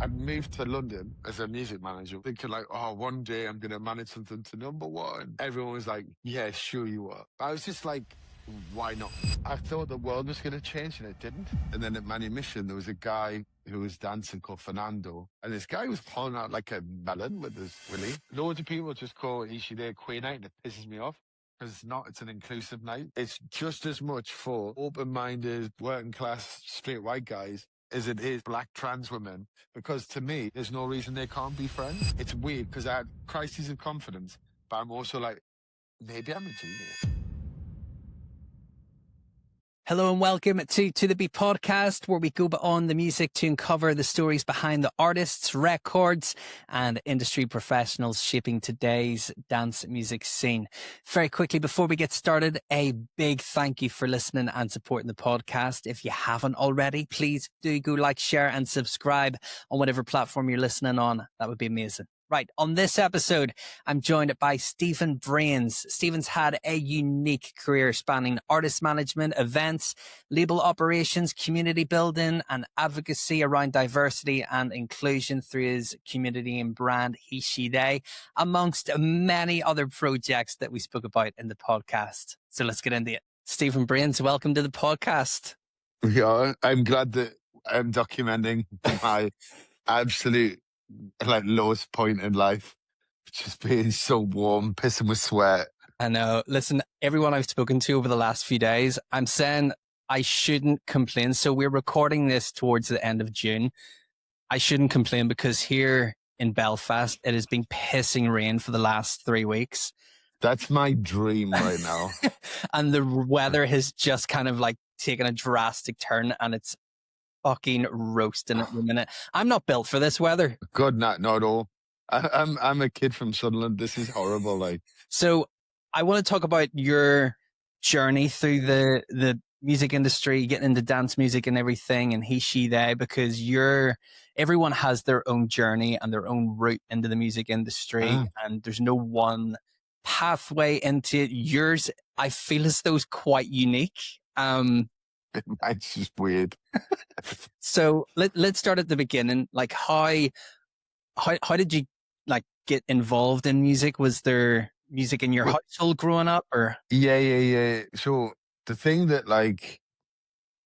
I moved to London as a music manager, thinking like, oh, one day I'm gonna manage something to number one. Everyone was like, yeah, sure you are. But I was just like, why not? I thought the world was gonna change and it didn't. And then at Manumission, there was a guy who was dancing called Fernando. And this guy was pulling out like a melon with his willy. Loads of people just call HE.SHE.THEY queer night and it pisses me off. Because it's not, it's an inclusive night. It's just as much for open-minded, working class, straight white guys as it is black trans women. Because to me, there's no reason they can't be friends. It's weird because I had crises of confidence, but I'm also like, maybe I'm a genius. Hello and welcome to the Beat Podcast, where we go beyond the music to uncover the stories behind the artists, records, and industry professionals shaping today's dance music scene. Very quickly, before we get started, a big thank you for listening and supporting the podcast. If you haven't already, please do go like, share, and subscribe on whatever platform you're listening on. That would be amazing. Right, on this episode, I'm joined by Stephen Brains. Stephen's had a unique career spanning artist management, events, label operations, community building, and advocacy around diversity and inclusion through his community and brand, HE.SHE.THEY, amongst many other projects that we spoke about in the podcast. So let's get into it. Stephen Brains, welcome to the podcast. Yeah, I'm glad that I'm documenting my absolute lowest point in life, just being so warm, pissing with sweat. I know. Listen, everyone I've spoken to over the last few days, I'm saying I shouldn't complain. So we're recording this towards the end of June. I shouldn't complain because here in Belfast, it has been pissing rain for the last 3 weeks. That's my dream right now. And the weather has just kind of like taken a drastic turn and it's fucking roasting at the minute. I'm not built for this weather. God, not at all. I'm a kid from Sunderland. This is horrible. Like, so I want to talk about your journey through the music industry, getting into dance music and everything, and HE.SHE.THEY, because everyone has their own journey and their own route into the music industry, and there's no one pathway into it. Yours, I feel as though, is quite unique. It's just weird. So let's start at the beginning. Like, how did you like get involved in music? Was there music in your household growing up, or? Yeah. So the thing that like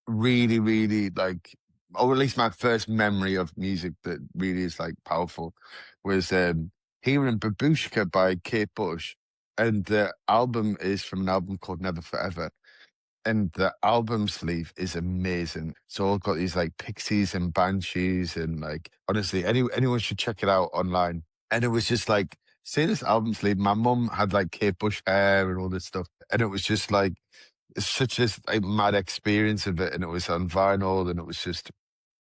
really like, or at least my first memory of music that really is like powerful was hearing Babushka by Kate Bush. And the album is from an album called Never Forever. And the album sleeve is amazing. It's all got these like pixies and banshees, and like honestly, anyone should check it out online. And it was just like, seeing this album sleeve, my mum had like Kate Bush hair and all this stuff, and it was just like, it's such a like, mad experience of it. And it was on vinyl, and it was just,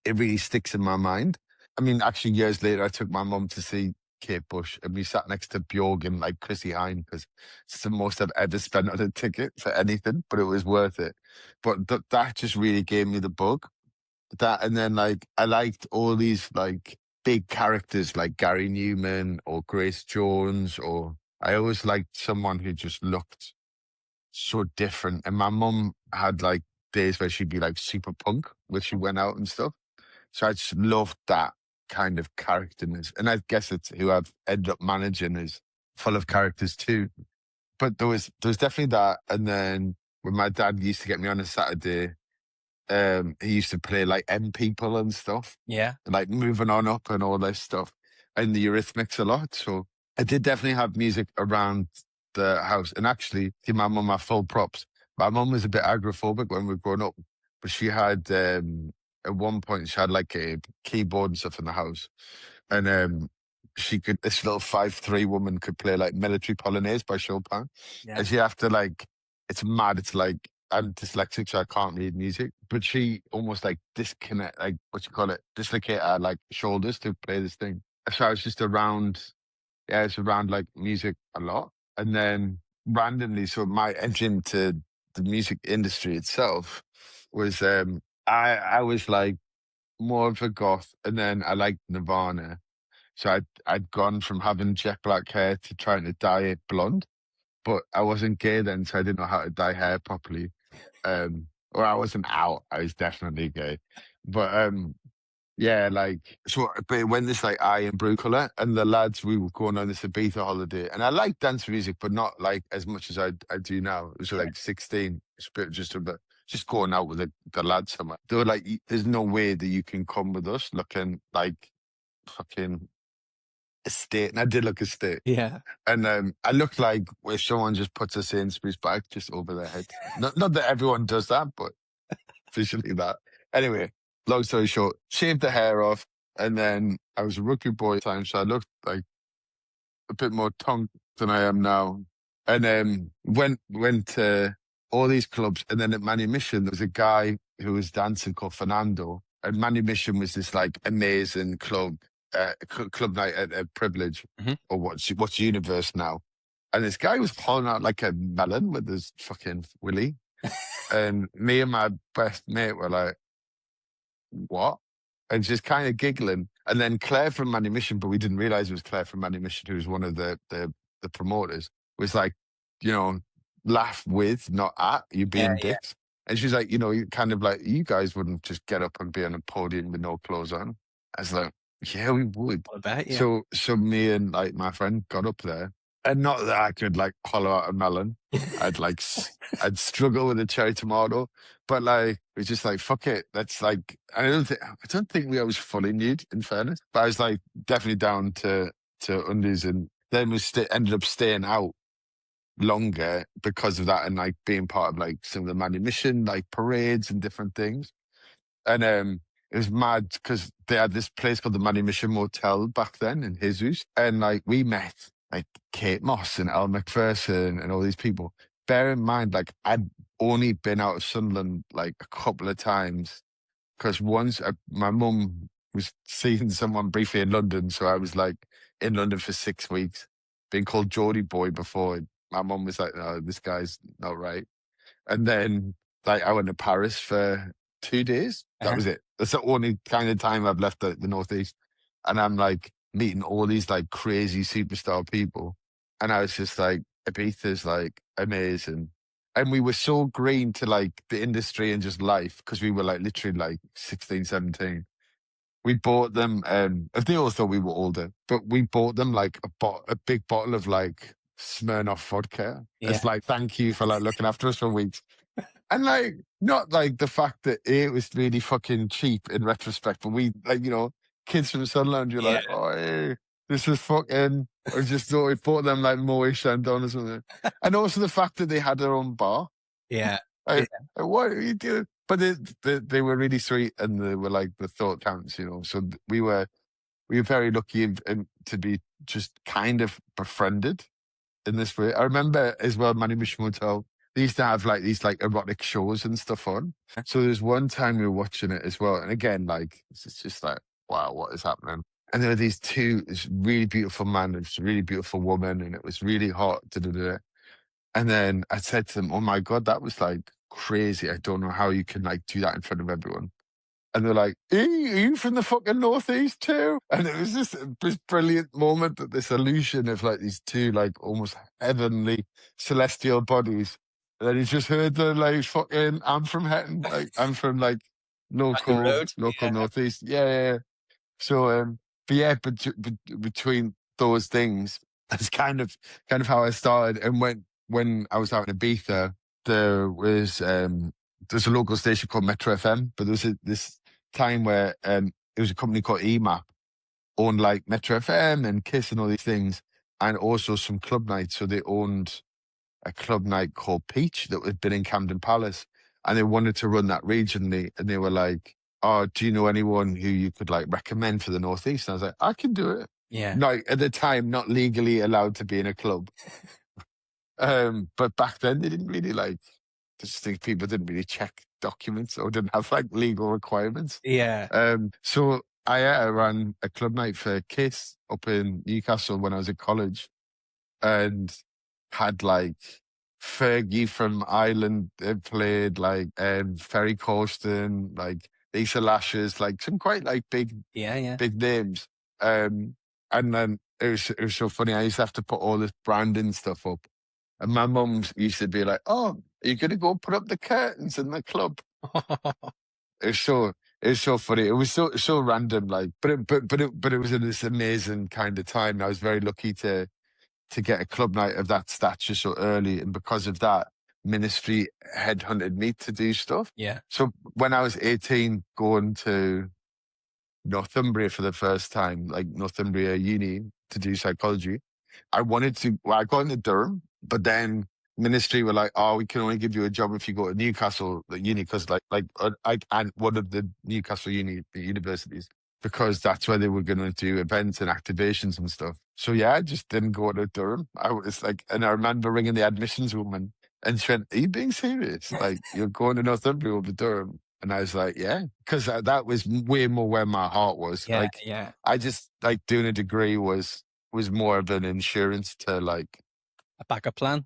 it really sticks in my mind. I mean, actually, years later, I took my mum to see Kate Bush, and we sat next to Bjorg and like Chrissy Hine, because it's the most I've ever spent on a ticket for anything, but it was worth it. But that just really gave me the bug. That, and then like I liked all these like big characters like Gary Newman or Grace Jones, or I always liked someone who just looked so different. And my mum had like days where she'd be like super punk when she went out and stuff. So I just loved that kind of characterness. And I guess it's who I've ended up managing is full of characters too. But there was definitely that. And then when my dad used to get me on a Saturday, he used to play like M People and stuff. Yeah. Like Moving On Up and all this stuff. And the Eurythmics a lot. So I did definitely have music around the house. And actually, give my mum my full props. My mum was a bit agoraphobic when we were growing up, but she had at one point she had like a keyboard and stuff in the house, and she could, this little 5'3" woman could play like Military Polonaise by Chopin. Yeah. And she have to like, it's mad. It's like, I'm dyslexic, so I can't read music, but she almost like disconnect, like what you call it, dislocate her like shoulders to play this thing. So I was just around, yeah, it's around like music a lot. And then randomly, so my entry into the music industry itself was, I was like more of a goth, and then I liked Nirvana. So I'd gone from having jet black hair to trying to dye it blonde, but I wasn't gay then, so I didn't know how to dye hair properly. Or I wasn't out. I was definitely gay, but Yeah, like so. But it went this like iron blue color, and the lads we were going on this Ibiza holiday, and I like dance music, but not like as much as I do now. It was Yeah. like 16, it's a bit just a bit just going out with the lads somewhere. They were like, "There's no way that you can come with us looking like fucking estate," and I did look estate, Yeah. and I looked like if someone just puts a Sainsbury's bag just over their head. Not that everyone does that, but visually that. Anyway, long story short, shaved the hair off, and then I was a rugby boy at the time, so I looked like a bit more tongue than I am now. And then went to all these clubs, and then at Manumission there was a guy who was dancing called Fernando, and Manumission was this like amazing club, club night at Privilege, Hmm. or what's Universe now. And this guy was pulling out like a melon with his fucking willy, and me and my best mate were like, what? And just kind of giggling. And then Claire from Manumission, but we didn't realize it was Claire from Manumission, who was one of the promoters, was like, you know, laugh with, not at, you Yeah. being Yeah. dicks. And she's like, you kind of like, you guys wouldn't just get up and be on a podium with no clothes on. I was like, yeah, we would. I bet. Yeah. So me and like my friend got up there, and not that I could like hollow out a melon. I'd like, I'd struggle with a cherry tomato, but like, it's just like, fuck it. That's like, I don't think we always fully nude, in fairness, but I was like, definitely down to undies, and then ended up staying out longer because of that, and like being part of like some of the Manumission like parades and different things. And it was mad because they had this place called the Manumission Motel back then in Jesus, and like we met like Kate Moss and Elle Macpherson and all these people. Bear in mind, like I'd only been out of Sunderland like a couple of times, because once my mum was seeing someone briefly in London, so I was like in London for 6 weeks, being called Geordie boy before. My mum was like, "No, this guy's not right." And then like I went to Paris for 2 days. That Uh-huh. was it. That's the only kind of time I've left the Northeast. And I'm like meeting all these like crazy superstar people. And I was just like, Ibiza's like amazing. And we were so green to like the industry and just life, because we were like literally like 16, 17. We bought them, if they all thought we were older, but we bought them like a big bottle of like Smirnoff vodka Yeah. as like thank you for like looking after us for weeks. And like, not like the fact that it was really fucking cheap in retrospect, but we like, kids from Sunderland, you're Yeah. like, oh, hey, this is fucking, or just thought we bought them like Moët Chandon or something. And also the fact that they had their own bar. Yeah. Like, what are you doing? But they were really sweet, and they were like, the thought counts, So we were very lucky to be just kind of befriended in this way. I remember as well, Manny Motel, they used to have like these like erotic shows and stuff on. So there's one time we were watching it as well. And again, like, it's just like, wow, what is happening? And there were this really beautiful man, this really beautiful woman, and it was really hot. Da, da, da. And then I said to them, oh my God, that was like crazy. I don't know how you can like do that in front of everyone. And they're like, are you from the fucking Northeast too? And it was just this brilliant moment, that this illusion of like these two like almost heavenly celestial bodies. And then you just heard the like fucking, I'm from Hetton, like I'm from like On the local road. local Yeah. Northeast. Yeah, yeah, yeah. So but yeah, between those things, that's kind of how I started. And when I was out in Ibiza, there was there's a local station called Metro FM, but there was this time where it was a company called EMAP, owned like Metro FM and Kiss and all these things, and also some club nights. So they owned a club night called Peach that had been in Camden Palace, and they wanted to run that regionally. And they were like, "Oh, do you know anyone who you could like recommend for the Northeast?" And I was like, "I can do it." Yeah. No, at the time, not legally allowed to be in a club. But back then they didn't really like. I just think people didn't really check documents or didn't have like legal requirements. Yeah. So I ran a club night for Kiss up in Newcastle when I was at college, and had like Fergie from Ireland played, like Ferry Corsten, like Lisa Lashes, like some quite like big Yeah. Yeah. big names. And then it was so funny. I used to have to put all this branding stuff up, and my mum used to be like, "Oh, are you gonna go put up the curtains in the club?" It was so It was so funny. It was so random, like, but it was in this amazing kind of time. I was very lucky to get a club night of that stature so early, and because of that, Ministry headhunted me to do stuff. Yeah. So when I was 18, going to Northumbria for the first time, like Northumbria Uni to do psychology, I wanted to. Well, I got into Durham, but then Ministry were like, "Oh, we can only give you a job if you go to Newcastle the uni, because I and one of the Newcastle universities, because that's where they were going to do events and activations and stuff." So yeah, I just didn't go to Durham. I was like, and I remember ringing the admissions woman, and she went, "Are you being serious? Like, you're going to Northumbria over Durham?" And I was like, "Yeah," because that was way more where my heart was. Yeah, Like, yeah. I just like doing a degree was more of an insurance to like, A backup plan.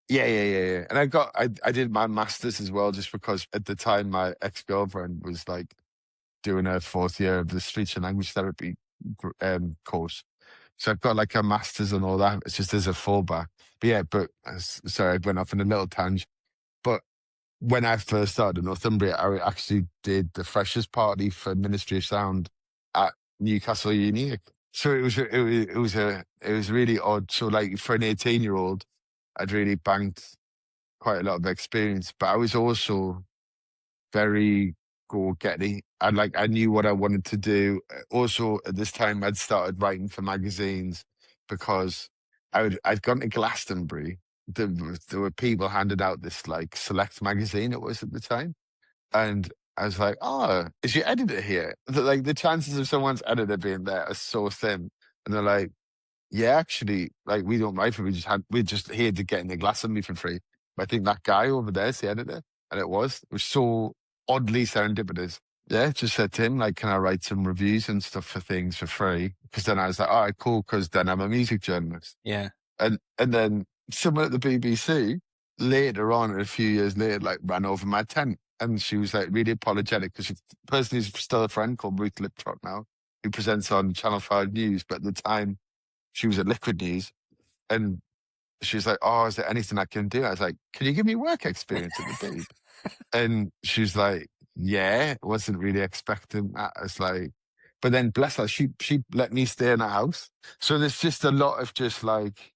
yeah. And I did my master's as well, just because at the time my ex-girlfriend was like doing her fourth year of the speech and language therapy course. So I've got like a master's and all that. It's just as a fallback. But yeah, sorry, I went off in a little tangent. But when I first started in Northumbria, I actually did the freshers party for Ministry of Sound at Newcastle Uni. So it was really odd. So like for an 18-year-old, I'd really banked quite a lot of experience, but I was also very go-getty. I knew what I wanted to do. Also at this time I'd started writing for magazines, because I'd gone to Glastonbury. There were people handed out this like Select magazine, it was at the time. And I was like, "Oh, is your editor here?" Like the chances of someone's editor being there are so thin. And they're like, "Yeah, actually, like we don't write for we're just here to get in the glass on me for free. But I think that guy over there is the editor." And it was so oddly serendipitous. Yeah, just said to him, like, "Can I write some reviews and stuff for things for free?" Because then I was like, "All right, cool," because then I'm a music journalist. Yeah. And then someone at the BBC later on, a few years later, like ran over my tent, and she was like really apologetic, because the person who's still a friend called Ruth Liptrot now, who presents on Channel 5 News, but at the time she was at Liquid News, and she was like, "Oh, is there anything I can do?" I was like, "Can you give me work experience at the Beeb?" And she was like, "Yeah," wasn't really expecting that. I was like, but then bless her, she let me stay in her house. So there's just a lot of just like,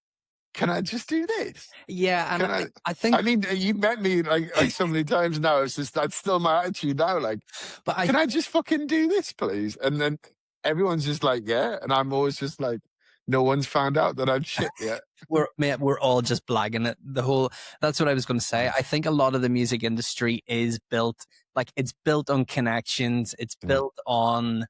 can I just do this? Yeah, and Can I? I think I mean, you met me like so many times now. It's just that's still my attitude now. Like, but I can I just fucking do this, please? And then everyone's just like, "Yeah," and I'm always just like, no one's found out that I'm shit yet. we're mate, we're all just blagging it. The whole that's what I was going to say. Mm, I think a lot of the music industry is built like it's built on connections. It's mm, built on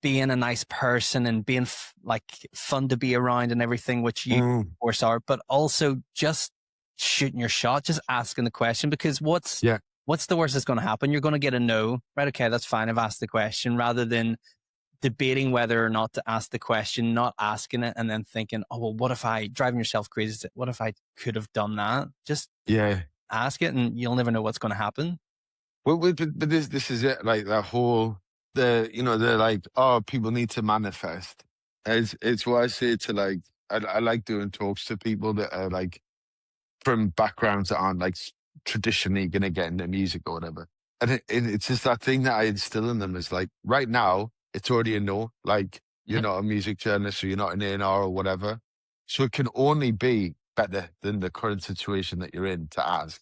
being a nice person and being like fun to be around and everything, which you mm, of course are, but also just shooting your shot, just asking the question, because yeah, what's the worst that's going to happen? You're going to get a no, right? Okay, that's fine. I've asked the question, rather than debating whether or not to ask the question, not asking it, and then thinking, oh, well, what if driving yourself crazy? What if I could have done that? Just yeah. ask it and you'll never know what's going to happen. But this is it. Like that whole they're like, "Oh, people need to manifest." It's what I say to like, I like doing talks to people that are like from backgrounds that aren't like traditionally going to get into music or whatever. And it's just that thing that I instill in them is like, right now, it's already a no. Like, you're Mhm. not a music journalist, or you're not an A&R or whatever. So it can only be better than the current situation that you're in to ask.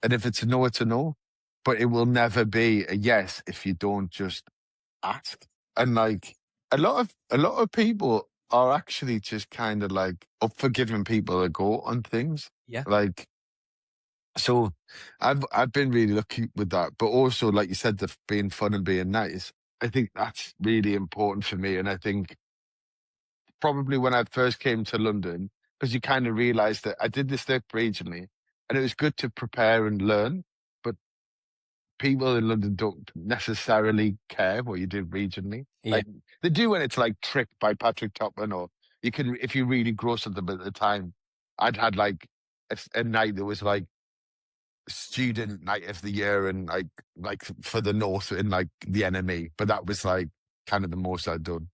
And if it's a no, it's a no. But it will never be a yes if you don't just ask. And like a lot of people are actually just kind of like up for giving people a go on things. Yeah. Like, so I've been really lucky with that. But also, like you said, the being fun and being nice. I think that's really important for me. And I think probably when I first came to London, because you kind of realize that I did this work regionally, and it was good to prepare and learn. But people in London don't necessarily care what you do regionally. Yeah. Like they do when it's like Tricked by Patrick Topman, or you can, if you really grow something. But at the time, I'd had like a night that was like student night of the year, and like for the North in like the NME. But that was like kind of the most I'd done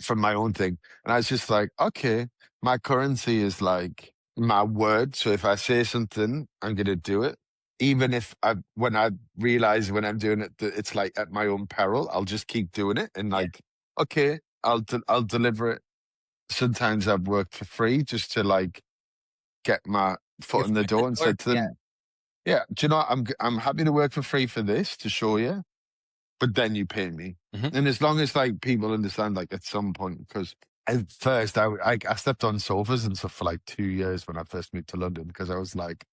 from my own thing. And I was just like, okay, my currency is like my word. So if I say something, I'm gonna do it. even if when I realize when I'm doing it that it's like at my own peril, I'll just keep doing it and Yeah. like, okay, I'll deliver it. Sometimes I've worked for free just to like get my Your foot in the foot in the door and door. said to them, yeah, do you know what? I'm happy to work for free for this to show you, but then you pay me. Yeah. Hmm. And as long as like people understand, like at some point, because at first I slept on sofas and stuff for like 2 years when I first moved to London because I was like,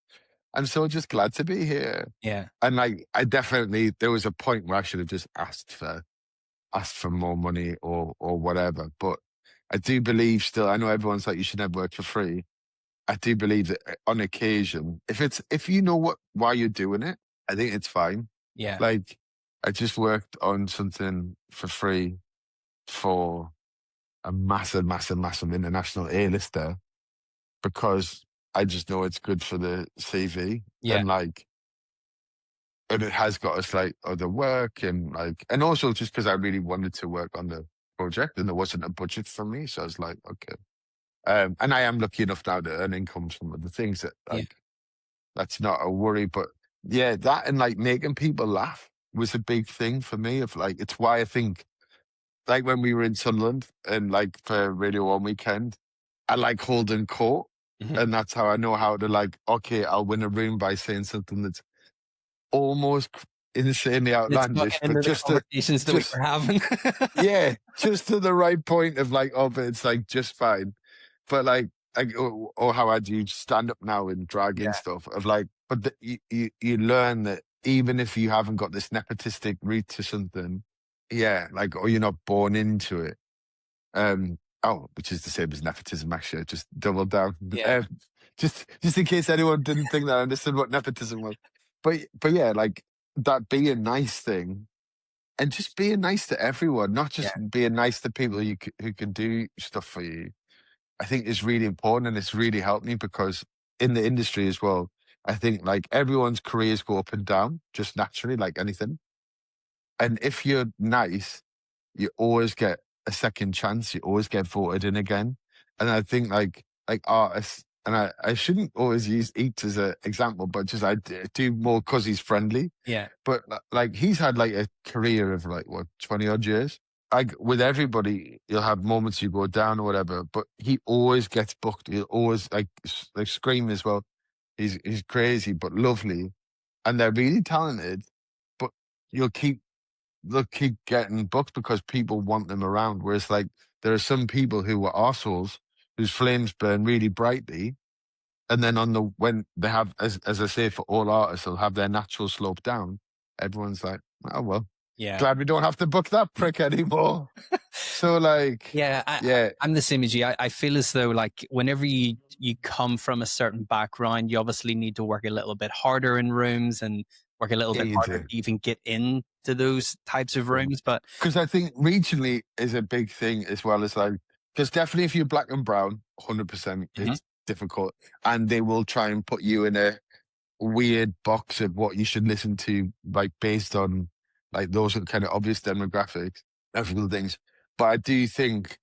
I'm so just glad to be here. Yeah. And like I definitely there was a point where I should have just asked for more money or whatever. But I do believe still, I know everyone's like you should never work for free. I do believe that on occasion, if you know why you're doing it, I think it's fine. Yeah. Like I just worked on something for free for a massive, massive, massive international A-lister because I just know it's good for the CV Yeah. and like and it has got us like other work and like and also just because I really wanted to work on the project and there wasn't a budget for me. So I was like, okay. And I am lucky enough now to earn income from other things that Yeah. like that's not a worry. But yeah, that and like making people laugh was a big thing for me. Of like, it's why I think like when we were in Sunderland and like for Radio One weekend, I like holding court, Hmm. and that's how I know how to like. Okay, I'll win a room by saying something that's almost insanely It's not outlandish, getting but into the conversations that we just were having. yeah, just to the right point of like, oh, but it's like just fine. But like or how I do stand up now in drag and Yeah. stuff of like, but you learn that even if you haven't got this nepotistic route to something, yeah, like or you're not born into it. Which is the same as nepotism actually. I just doubled down. Yeah. Just in case anyone didn't think that I understood what nepotism was. But yeah, like that being nice thing and just being nice to everyone, not Yeah. just being nice to people who can do stuff for you. I think is really important, and it's really helped me because in the industry as well, I think like everyone's careers go up and down just naturally, like anything. And if you're nice, you always get a second chance. You always get voted in again. And I think like artists, and I shouldn't always use Eat as an example, but just do more because he's friendly. Yeah. But like he's had like a career of like what 20 odd years. Like with everybody, you'll have moments you go down or whatever, but he always gets booked. He'll always like scream as well. He's crazy but lovely, and they're really talented. But you'll keep they'll keep getting booked because people want them around. Whereas like there are some people who are arseholes whose flames burn really brightly, and then on the when they have as I say for all artists, they'll have their natural slope down. Everyone's like, oh well, Yeah. glad we don't have to book that prick anymore. So like, Yeah, yeah, I'm the same as you. I feel as though like whenever you come from a certain background, you obviously need to work a little bit harder in rooms and work a little yeah, bit you harder do. to even get into those types of rooms. But Because I think regionally is a big thing as well as like, because definitely if you're black and brown, 100%, Mhm. it's difficult. And they will try and put you in a weird box of what you should listen to, like based on like those are kind of obvious demographics, ethical things. But I do think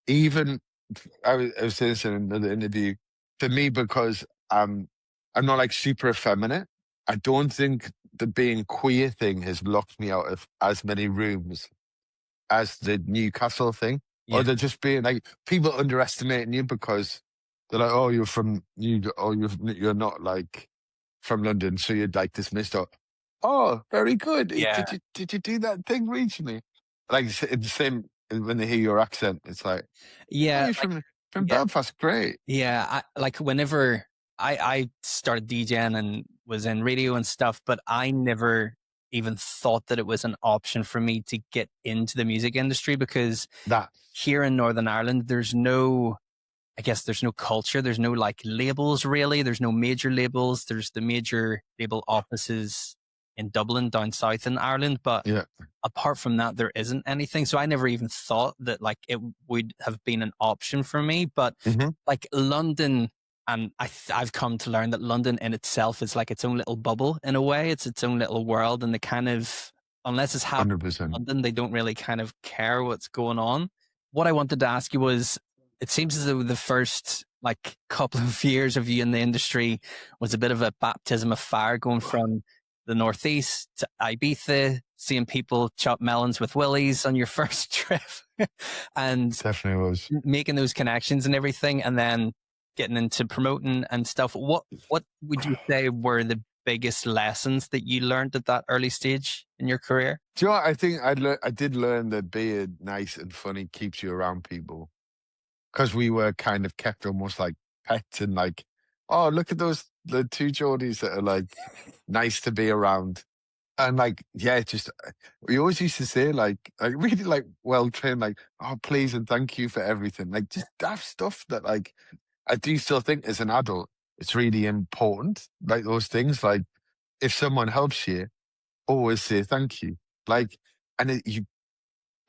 even I was saying this in another interview, for me, because I'm not like super effeminate, I don't think the being queer thing has locked me out of as many rooms as the Newcastle thing, Yeah, or they're just being like people underestimating you because they're like, oh, you're from you're not like from London, so you're like dismissed. Or oh, very good. yeah, Did you do that thing recently? Like it's the same when they hear your accent. It's like, oh, yeah, you're like from yeah, Belfast. Great. yeah. Like whenever I started DJing and was in radio and stuff, but I never even thought that it was an option for me to get into the music industry because That here in Northern Ireland, there's no I guess there's no culture. There's no like labels really. There's no major labels. There's the major label offices in Dublin, down south in Ireland. But yeah. apart from that, there isn't anything. So I never even thought that like it would have been an option for me. But Hmm. like London, and I've come to learn that London in itself is like its own little bubble in a way. It's its own little world. And they kind of, unless it's happening 100%. in London, they don't really kind of care what's going on. What I wanted to ask you was, it seems as though the first like couple of years of you in the industry was a bit of a baptism of fire, going from the Northeast to Ibiza, seeing people chop melons with willies on your first trip, and Definitely was. making those connections and everything, and then getting into promoting and stuff. What would you say were the biggest lessons that you learned at that early stage in your career? Do you know what? I think I did learn that being nice and funny keeps you around people, because we were kind of kept almost like pets, and like, oh, look at the two Geordies that are like nice to be around. And like, yeah, just we always used to say like really like well trained, like, oh, please and thank you for everything. Like just daft stuff that like I do still think as an adult, it's really important. Like those things, like if someone helps you, always say thank you. Like, and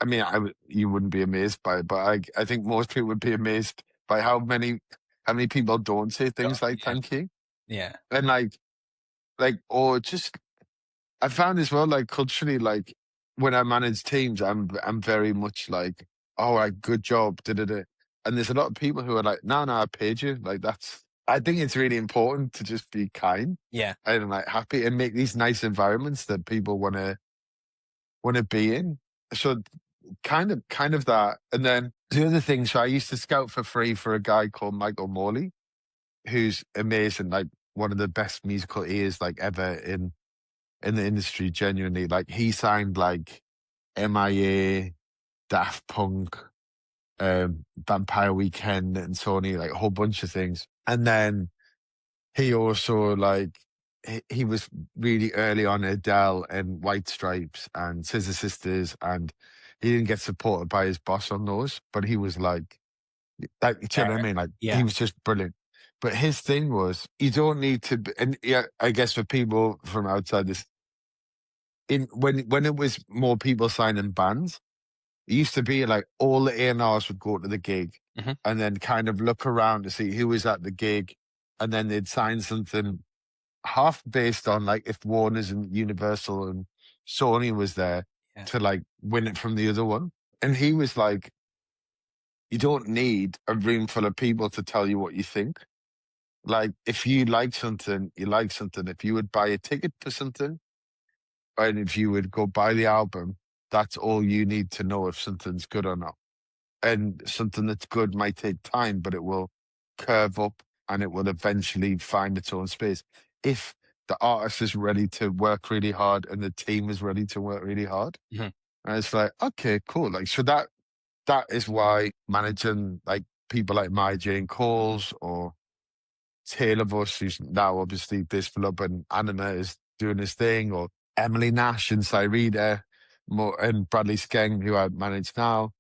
I mean, you wouldn't be amazed by it, but I think most people would be amazed by how many people don't say things like Yeah. thank you. Yeah. And or just, I found as well, like culturally, like when I manage teams, I'm very much like, all right, good job, da da da. And there's a lot of people who are like, no, no, I paid you. Like that's, I think it's really important to just be kind Yeah. and like happy and make these nice environments that people want to be in. So kind of that. And then the other thing, so I used to scout for free for a guy called Michael Morley, who's amazing, like one of the best musical ears like ever in the industry, genuinely. Like he signed like MIA, Daft Punk, Vampire Weekend and Sony, like a whole bunch of things. And then he also like he was really early on Adele and White Stripes and Scissor Sisters, and he didn't get supported by his boss on those, but he was like, do you know what I mean? Like Yeah. he was just brilliant. But his thing was, you don't need to be, and yeah, I guess for people from outside this, in when it was more people signing bands, it used to be like all the A&Rs would go to the gig Hmm. and then kind of look around to see who was at the gig, and then they'd sign something half based on like if Warner's and Universal and Sony was there Yeah. to like win it from the other one. And he was like, you don't need a room full of people to tell you what you think. Like if you like something, you like something. If you would buy a ticket for something, and if you would go buy the album, that's all you need to know if something's good or not. And something that's good might take time, but it will curve up and it will eventually find its own space. If the artist is ready to work really hard and the team is ready to work really hard. Hmm. And it's like, okay, cool. Like, so that is why managing like people like my Jane Coles or Taylor Bush, who's now obviously Disflub and Anima is doing his thing, or Emily Nash and Cyrida, and Bradley Skeng, who I manage now.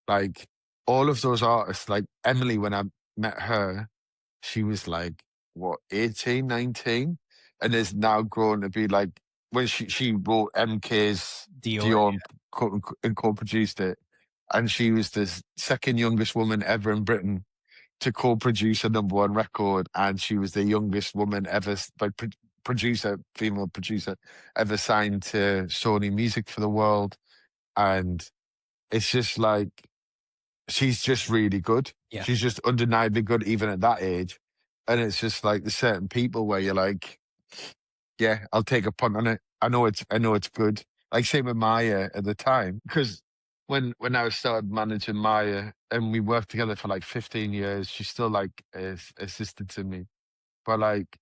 Like all of those artists, like Emily, when I met her, she was like, what, 18, 19, and is now grown to be like, when she wrote MK's Dior. Dior and co-produced it. And she was the second youngest woman ever in Britain to co-produce a number one record, and she was the youngest woman ever, like producer, female producer, ever signed to Sony Music for the World. And it's just like she's just really good. Yeah. She's just undeniably good, even at that age. And it's just like there's certain people where you're like, yeah, I'll take a punt on it. I know it's good. Like same with Maya at the time, because when I started managing Maya and we worked together for like 15 years, she's still like assisted to me. But like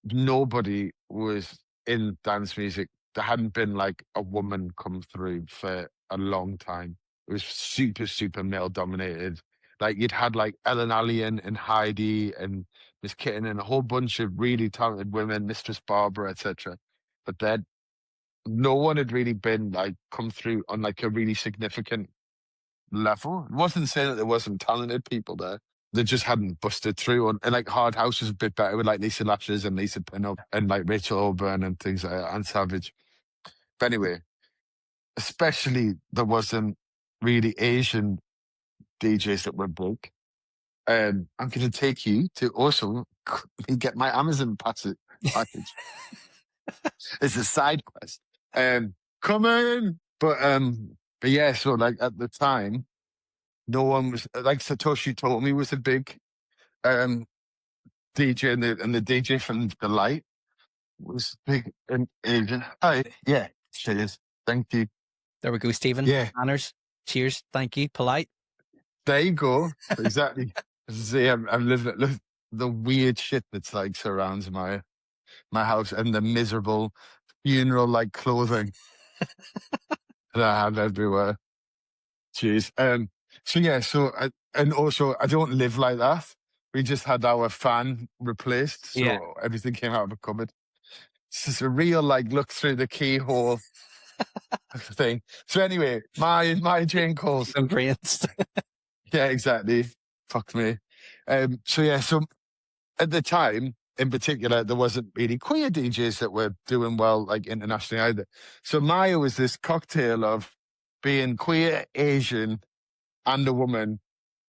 nobody was in dance music. There hadn't been like a woman come through for a long time. It was super, super male dominated. Like you'd had like Ellen Allien and Heidi and Miss Kitten and a whole bunch of really talented women, Mistress Barbara, etc. But then no one had really been like come through on like a really significant level. It wasn't saying that there wasn't talented people there. They just hadn't busted through. And like Hard House was a bit better with like Lisa Lashes and Lisa Pinnock and like Rachel O'Byrne and things like that, and Savage. But anyway, especially there wasn't really Asian DJs that were big. I'm going to take you to also get my Amazon package. It's a side quest. Come in. But yeah, so like at the time, no one was like Satoshi Tomi was a big um, DJ and the DJ from the light was big and Asian. Hi, yeah, cheers. Thank you. There we go, Stephen. Yeah, Manners. Cheers. Thank you. Polite. there you go. Exactly. See, I'm living the weird shit that's like surrounds my house and the miserable funeral like clothing that I have everywhere. Jeez. So yeah. And also I don't live like that. We just had our fan replaced, Yeah. so everything came out of a cupboard. It's just a real like look through the keyhole thing. So anyway, my Jane calls. Brains. Yeah, exactly. Fuck me. So yeah, so at the time, in particular, there wasn't really queer DJs that were doing well, like internationally either. So Maya was this cocktail of being queer, Asian, and a woman,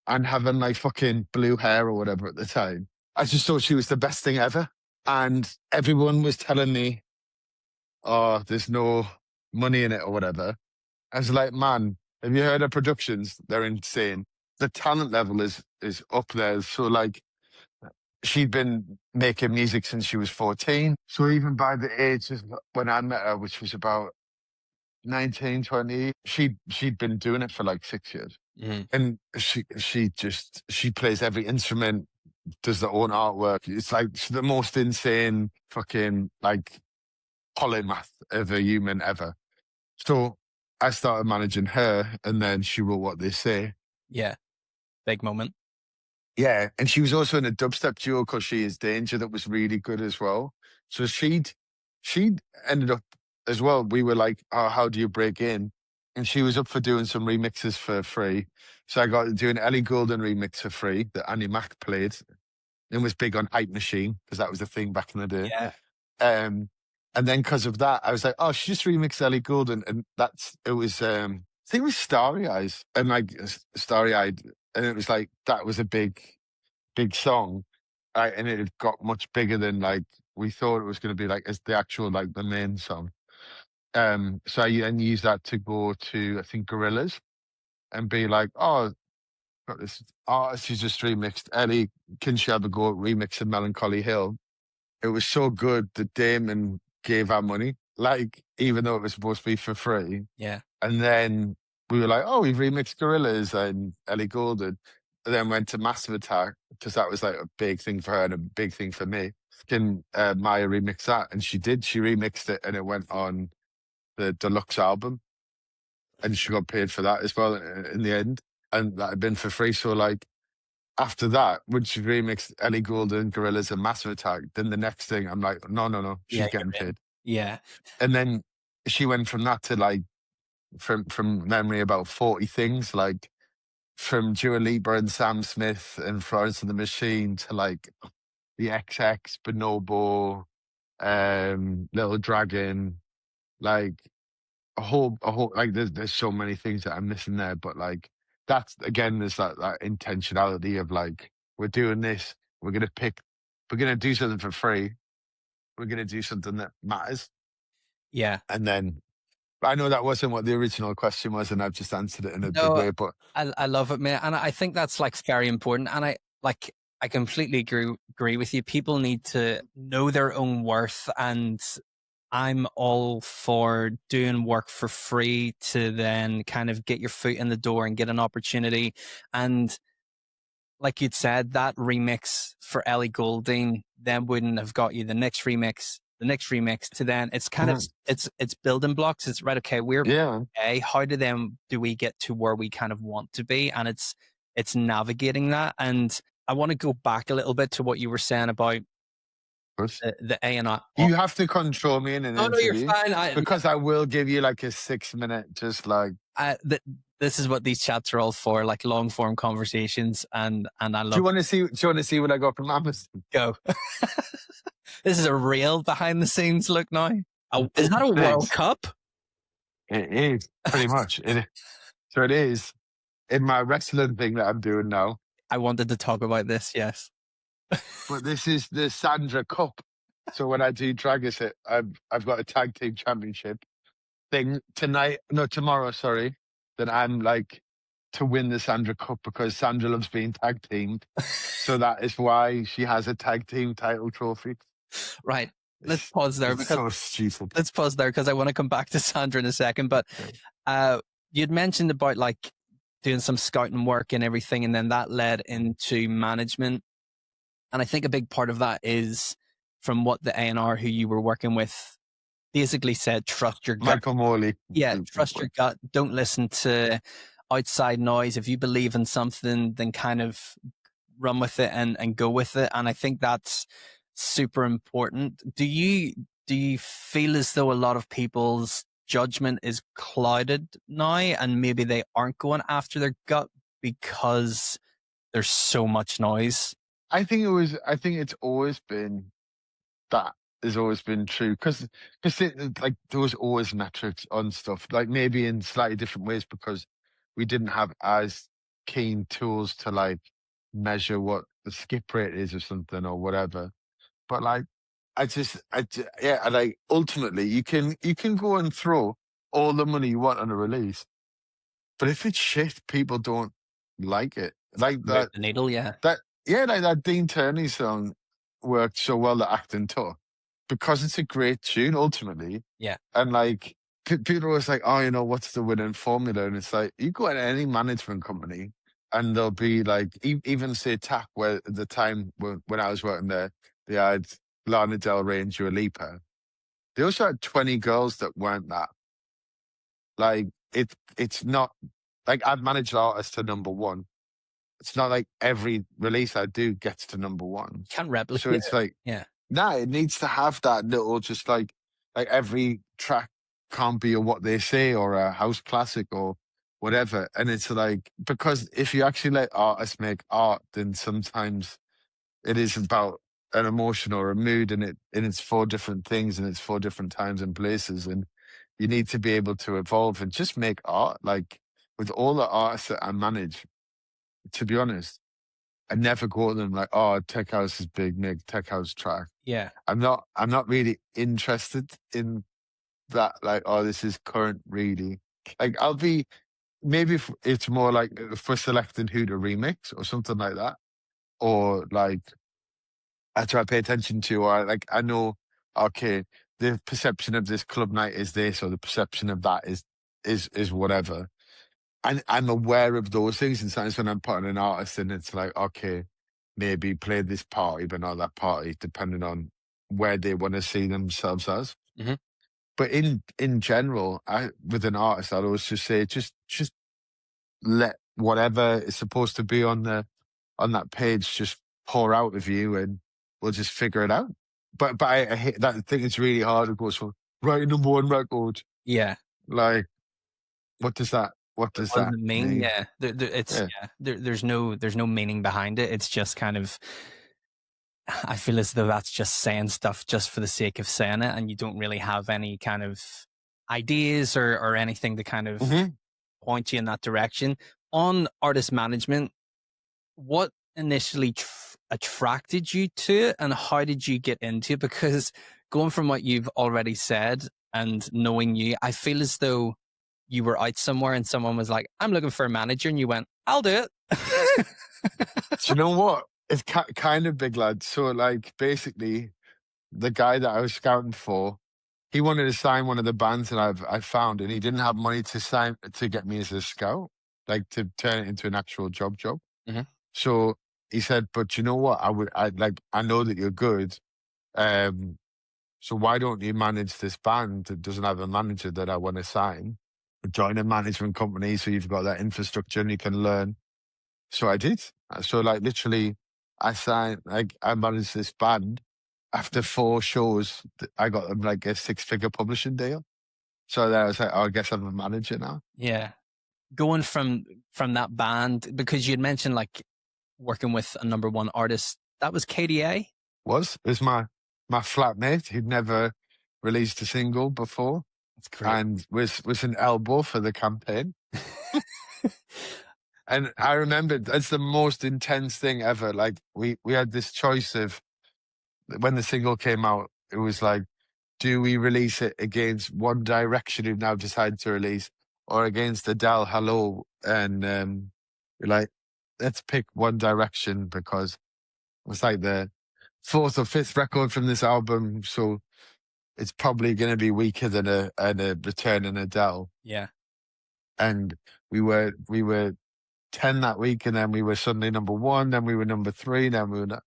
and having like fucking blue hair or whatever at the time. I just thought she was the best thing ever. And everyone was telling me, oh, there's no money in it or whatever. I was like, man, have you heard of productions? They're insane. The talent level is up there. So like she'd been making music since she was 14. So even by the age of when I met her, which was about 19, 20, she'd been doing it for like 6 years. Mhm. And she plays every instrument, does her own artwork. It's like she's the most insane fucking like polymath of a human ever. So I started managing her, and then she wrote What They Say. Yeah. Big moment. Yeah, and she was also in a dubstep duo called She Is Danger that was really good as well. So she'd ended up as well. We were like, oh, how do you break in? And she was up for doing some remixes for free. So I got to do an Ellie Goulding remix for free that Annie Mac played and was big on Hype Machine because that was the thing back in the day. Yeah. Um, and then because of that, I was like, oh, she just remixed Ellie Goulding, and it was I think it was Starry Eyes and like Starry Eyed, and it was like that was a big song, and it had got much bigger than like we thought it was going to be like as the actual like the main song. So I then used that to go to I think Gorillaz and be like, oh, got this artist who's just remixed Ellie. Can she have a go at remixing Melancholy Hill? It was so good that Damon gave our money, like even though it was supposed to be for free. Yeah. And then we were like, oh, we've remixed Gorillaz and Ellie Goulding. And then went to Massive Attack because that was like a big thing for her and a big thing for me. Can Maya remix that? And she did. She remixed it and it went on the deluxe album. And she got paid for that as well in the end. And that had been for free. So like after that, when she remixed Ellie Goulding, Gorillaz and Massive Attack, then the next thing I'm like, no, Yeah. she's getting You're in. paid. Yeah. And then she went from that to like from memory about 40 things, like from Dua Lipa and Sam Smith and Florence and the Machine to like the XX, Bonobo, Little Dragon, like a whole like there's so many things that I'm missing there, but like that's again there's that intentionality of like we're doing this, we're gonna do something for free, we're gonna do something that matters, Yeah. and then I know that wasn't what the original question was, and I've just answered it in a big No, way, but I love it, man. And I think that's like very important. And I completely agree with you. People need to know their own worth, and I'm all for doing work for free to then kind of get your foot in the door and get an opportunity. And like you'd said, that remix for Ellie Goulding then wouldn't have got you the next remix to then it's kind of it's building blocks. It's right, okay, we're yeah, A, how do we get to where we kind of want to be? And it's navigating that. And I want to go back a little bit to what you were saying about the A and R. you have to control me in an Oh no, you're interview fine. because I will give you like a 6 minute, just like. This is what these chats are all for, like long form conversations, and I Do love you want to see? Do you want to see what I got from Amazon? go. This is a real behind the scenes look now. Is that a World Cup? It is pretty much. So it is in my wrestling thing that I'm doing now. I wanted to talk about this. Yes. But this is the Sandra Cup. So when I do drag us it, I've got a tag team championship thing tomorrow. Sorry, that I'm like to win the Sandra Cup because Sandra loves being tag teamed. So that is why she has a tag team title trophy. Right. Let's pause there It's because so stupid. let's pause there because I want to come back to Sandra in a second. But you'd mentioned about like doing some scouting work and everything, and then that led into management. And I think a big part of that is from what the A&R who you were working with basically said, trust your gut. Michael Morley. Yeah, trust your gut. Don't listen to outside noise. If you believe in something, then kind of run with it and go with it. And I think that's super important. Do you feel as though a lot of people's judgment is clouded now and maybe they aren't going after their gut because there's so much noise? I think it's always been that has always been true because like there was always metrics on stuff, like maybe in slightly different ways because we didn't have as keen tools to like measure what the skip rate is or something or whatever. But like yeah, like ultimately you can go and throw all the money you want on a release, but if it's shit, people don't like it. Like Move the needle, yeah. like that Dean Turney song worked so well, the acting tour, because it's a great tune ultimately. Yeah. And like people are always like, oh, what's the winning formula? And it's like, you go in any management company and there'll be like, even say TAC, where at the time when I was working there, they had Lana Del Rey and Dua Lipa. They also had 20 girls that weren't that. Like, it's not, like I've managed artists to number one. It's not like every release I do gets to number one. Can't replicate So it's like, yeah. nah, it needs to have that little, just like every track can't be a What They Say or a house classic or whatever. And it's like, because if you actually let artists make art, then sometimes it is about an emotion or a mood, and it's for different things and it's for different times and places. And you need to be able to evolve and just make art. Like with all the artists that I manage, to be honest, I never go to them like, oh, tech house is big, make tech house track. Yeah. I'm not really interested in that. Like, oh, this is current really. Like, I'll be, maybe if it's more like for selecting who to remix or something like that. Or like, I try to pay attention to, or like, I know, okay, the perception of this club night is this, or the perception of that is whatever. And I'm aware of those things. And sometimes when I'm putting an artist in, it's like, okay, maybe play this party, but not that party, depending on where they want to see themselves as. Mm-hmm. But in general, with an artist, I'd always just say, just let whatever is supposed to be on that page just pour out of you, and we'll just figure it out. But I hate that. I think it's really hard. It goes from writing number one record. Yeah. Like, what does that What does it mean? mean? Yeah. There's no meaning behind it. It's just kind of, I feel as though that's just saying stuff just for the sake of saying it, and you don't really have any kind of ideas or anything to kind of point you in that direction. On artist management, what initially attracted you to it, and how did you get into it? Because going from what you've already said and knowing you, I feel as though you were out somewhere and someone was like, I'm looking for a manager, and you went, I'll do it. Do you know what? It's kind of big, lad. So, like, basically, the guy that I was scouting for, he wanted to sign one of the bands that I found, and he didn't have money to get me as a scout, like to turn it into an actual job. Mm-hmm. So he said, "But you know what? I know that you're good. So why don't you manage this band that doesn't have a manager that I want to sign? Join a management company so you've got that infrastructure and you can learn." So I did. So like literally, I signed. Like I managed this band. After 4 shows, I got them like a 6-figure publishing deal. So then I was like, oh, I guess I'm a manager now. Yeah. Going from that band, because you had mentioned like working with a number one artist, that was KDA? It was my flatmate who'd never released a single before. That's great. And was an elbow for the campaign. And I remember it's the most intense thing ever. Like we had this choice of, when the single came out, it was like, do we release it against One Direction, who've now decided to release, or against Adele, Hello, and we're like, let's pick One Direction because it was like the fourth or fifth record from this album, so it's probably going to be weaker than a return in Adele. Yeah. And we were 10 that week, and then we were suddenly number one, then we were number three, then we were not.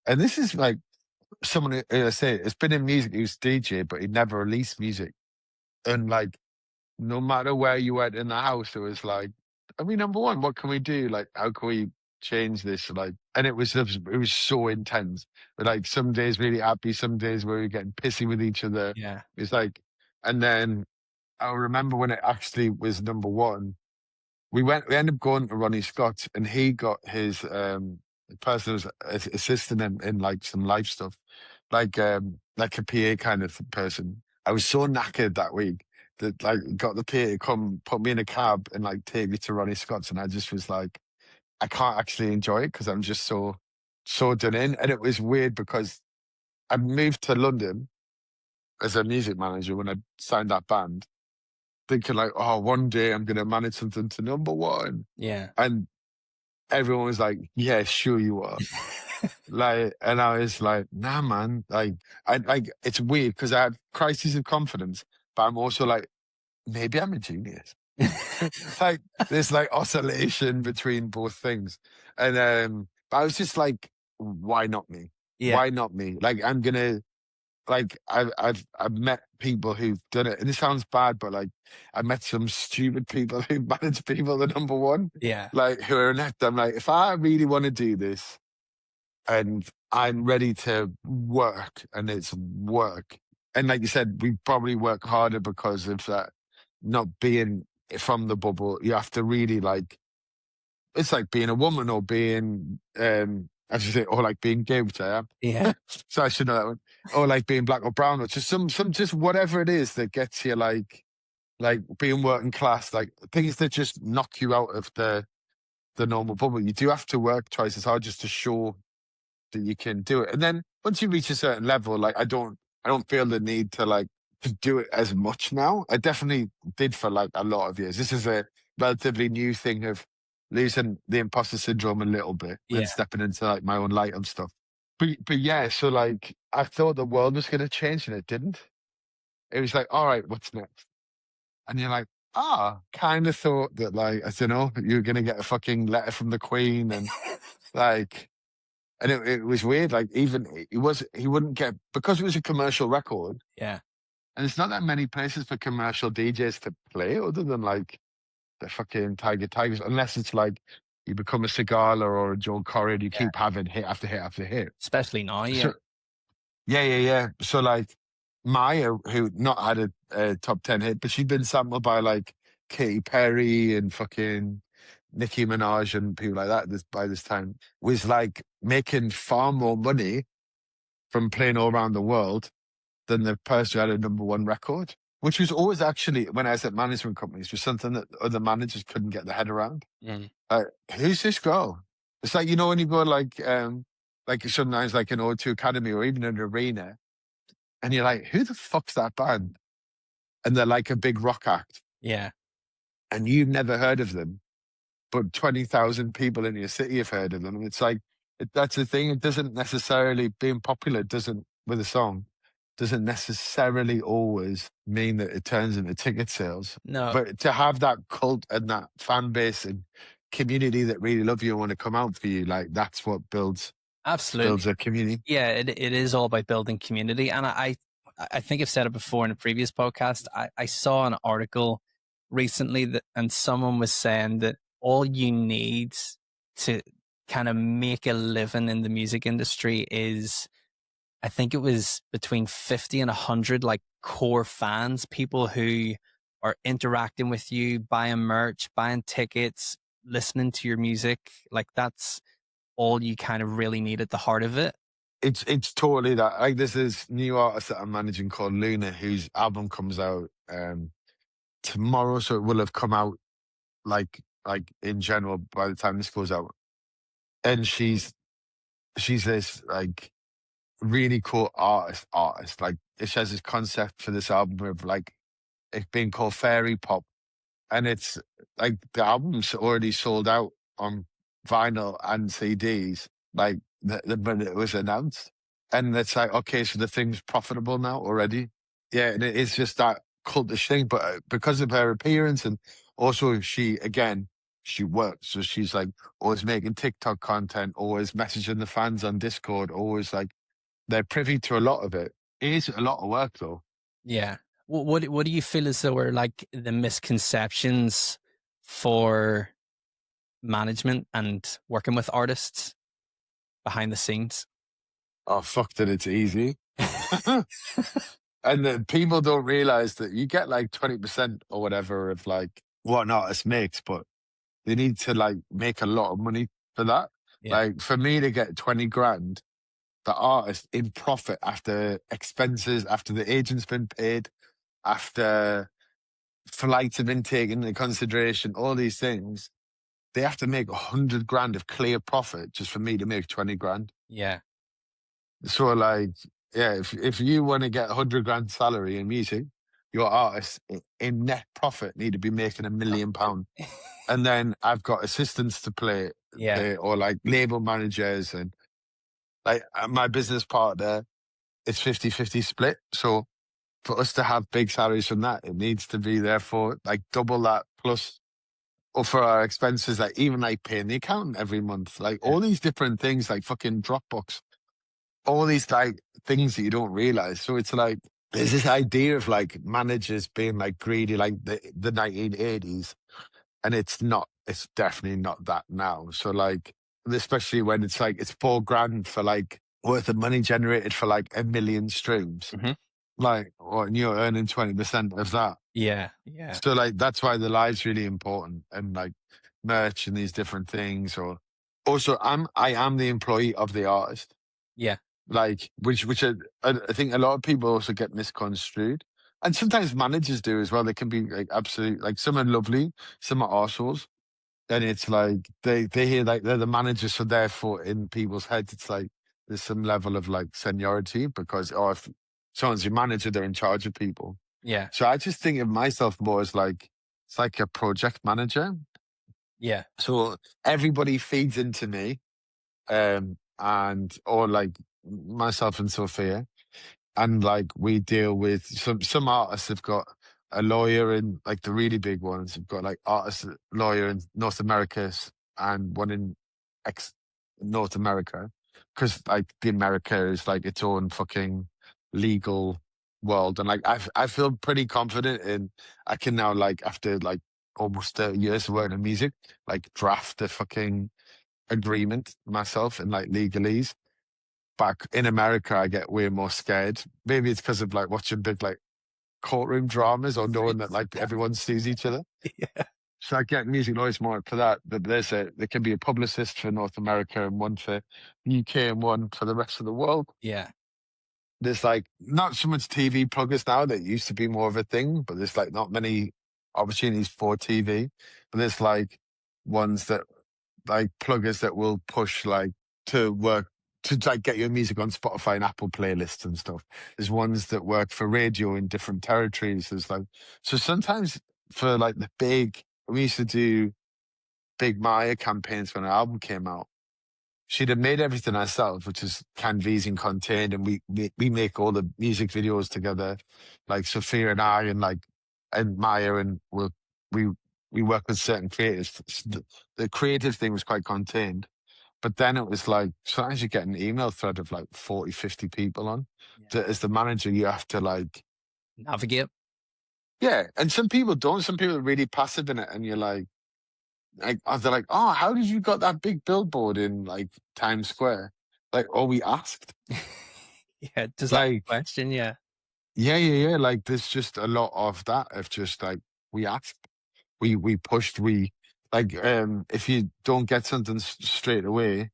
And this is like someone who I say it's been in music, who's DJ, but he never released music. And like, no matter where you went in the house, it was like, are we number one? What can we do? Like, how can we change this? Like, and it was so intense. But like, some days really happy, some days where we were getting pissy with each other. Yeah. It's like, and then I remember when it actually was number one, we ended up going to Ronnie Scott's, and he got his the person who was assisting him in like some live stuff, like a PA kind of person. I was so knackered that week that like got the PA to come put me in a cab and like take me to Ronnie Scott's, and I just was like, I can't actually enjoy it because I'm just so done in. And it was weird because I moved to London as a music manager when I signed that band, thinking like, oh, one day I'm gonna manage something to number one. Yeah. And everyone was like, yeah, sure you are. Like, and I was like, nah, man. Like, it's weird because I have crises of confidence, but I'm also like, maybe I'm a genius. Like, there's like oscillation between both things. And but I was just like, why not me? Yeah. Why not me? Like, I'm gonna like I've met people who've done it, and it sounds bad, but like I met some stupid people who manage people the number one, Yeah. like who are inept. I'm like, if I really want to do this, and I'm ready to work, and it's work, and like you said, we probably work harder because of that not being from the bubble. You have to really like it's like being a woman or being as you say, or like being gay, which I am. Yeah. So I should know that one. Or like being black or brown, or just some just whatever it is that gets you like being working class, like things that just knock you out of the normal bubble. You do have to work twice as hard just to show that you can do it. And then once you reach a certain level, like I don't feel the need to like to do it as much now. I definitely did for like a lot of years. This is a relatively new thing of losing the imposter syndrome a little bit Yeah. and stepping into like my own light and stuff. But yeah, so like I thought the world was gonna change and it didn't. It was like, all right, what's next? And you're like, kind of thought that like, I don't know, you were gonna get a fucking letter from the Queen and like and it was weird. Like even he wouldn't get because it was a commercial record, Yeah. and it's not that many places for commercial DJs to play other than like the fucking Tiger Tigers, unless it's like you become a Sigala or a Joe Corey and you Yeah. keep having hit after hit after hit. Especially now. Yeah. So yeah. So like Maya, who not had a top 10 hit, but she'd been sampled by like Katy Perry and fucking Nicki Minaj and people like that by this time, was like making far more money from playing all around the world than the person who had a number one record, which was always actually, when I was at management companies, was something that other managers couldn't get their head around. Mm. Who's this girl? It's like, when you go like sometimes like an O2 Academy or even an arena, and you're like, who the fuck's that band? And they're like a big rock act, Yeah. and you've never heard of them, but 20,000 people in your city have heard of them. And it's like, that's the thing. It doesn't necessarily, being popular doesn't, with a song, doesn't necessarily always mean that it turns into ticket sales. No. But to have that cult and that fan base and community that really love you and want to come out for you, like that's what builds Absolutely. a community. Yeah. It is all about building community, and I think I've said it before in a previous podcast. I saw an article recently and someone was saying that all you need to kind of make a living in the music industry is, I think it was between 50 and 100 like core fans, people who are interacting with you, buying merch, buying tickets, listening to your music. Like that's all you kind of really need at the heart of it. It's totally that. Like there's this new artist that I'm managing called Luna, whose album comes out tomorrow, so it will have come out like in general by the time this goes out. And she's this like really cool artist. Like she has this concept for this album of like it being called fairy pop, and it's like the album's already sold out on vinyl and CDs, like the minute it was announced. And it's like, okay, so the thing's profitable now already. Yeah, and it's just that cultish thing. But because of her appearance, and also she works, so she's like always making TikTok content, always messaging the fans on Discord, always like they're privy to a lot of it. It is a lot of work though. Yeah. What do you feel as though are like the misconceptions for management and working with artists behind the scenes? Oh fuck that it's easy. And then people don't realize that you get like 20% or whatever of like what an artist makes, but they need to like make a lot of money for that. Yeah. Like for me to get 20 grand, the artist in profit after expenses, after the agent's been paid, after flights have been taken into consideration, all these things, they have to make 100 grand of clear profit just for me to make 20 grand. Yeah. So like, yeah, if you want to get 100 grand salary in music, your artists in net profit need to be making £1 million. And then I've got assistants to Yeah. play or like label managers and like my business partner, it's 50-50 split. So for us to have big salaries from that, it needs to be therefore like double that plus or for our expenses, like even like paying the accountant every month, like Yeah. all these different things like fucking Dropbox, all these like things that you don't realize. So it's like there's this idea of like managers being like greedy like the 1980s, and it's not, it's definitely not that now. So like especially when it's like it's 4 grand for like worth of money generated for like 1 million streams, Hmm. like or and you're earning 20% of that. Yeah. Yeah. So like that's why the live's really important, and like merch and these different things. Or also I am the employee of the artist, Yeah. like which I think a lot of people also get misconstrued, and sometimes managers do as well. They can be like absolute, like some are lovely, some are arseholes. And it's like they hear like they're the managers, so therefore in people's heads it's like there's some level of like seniority because oh, if someone's your manager, they're in charge of people. Yeah. So I just think of myself more as like it's like a project manager. Yeah. So everybody feeds into me, and or like myself and Sophia, and like we deal with some artists have got a lawyer in like the really big ones have got like artist lawyer in North America and one in ex North America, because like the America is like its own fucking legal world. And like I feel pretty confident in I can now like after like almost 30 years of working in music like draft a fucking agreement myself in like legalese. Back in America, I get way more scared. Maybe it's because of like watching big like courtroom dramas or knowing that like everyone sees each other. Yeah. So I get music lawyers more for that. But there can be a publicist for North America and one for UK and one for the rest of the world. Yeah. There's like not so much TV pluggers now that used to be more of a thing, but there's like not many opportunities for TV. But there's like ones that like pluggers that will push like to work to like get your music on Spotify and Apple playlists and stuff. There's ones that work for radio in different territories. There's like so sometimes for like the big we used to do big Maya campaigns when an album came out. She'd have made everything herself, which is Canvas and contained, and we make all the music videos together, like Sophia and I, and like and Maya, and we we work with certain creators. The creative thing was quite contained, but then it was like sometimes you get an email thread of like 40, 50 people on. Yeah. As the manager, you have to like Navigate. yeah, and some people don't. Some people are really passive in it, and you're like, they're like, oh, how did you got that big billboard in like Times Square? Like, oh, we asked. Yeah. Does that Like, question? Yeah. yeah. Like, there's just a lot of that of just like we asked, we pushed, we like, if you don't get something straight away,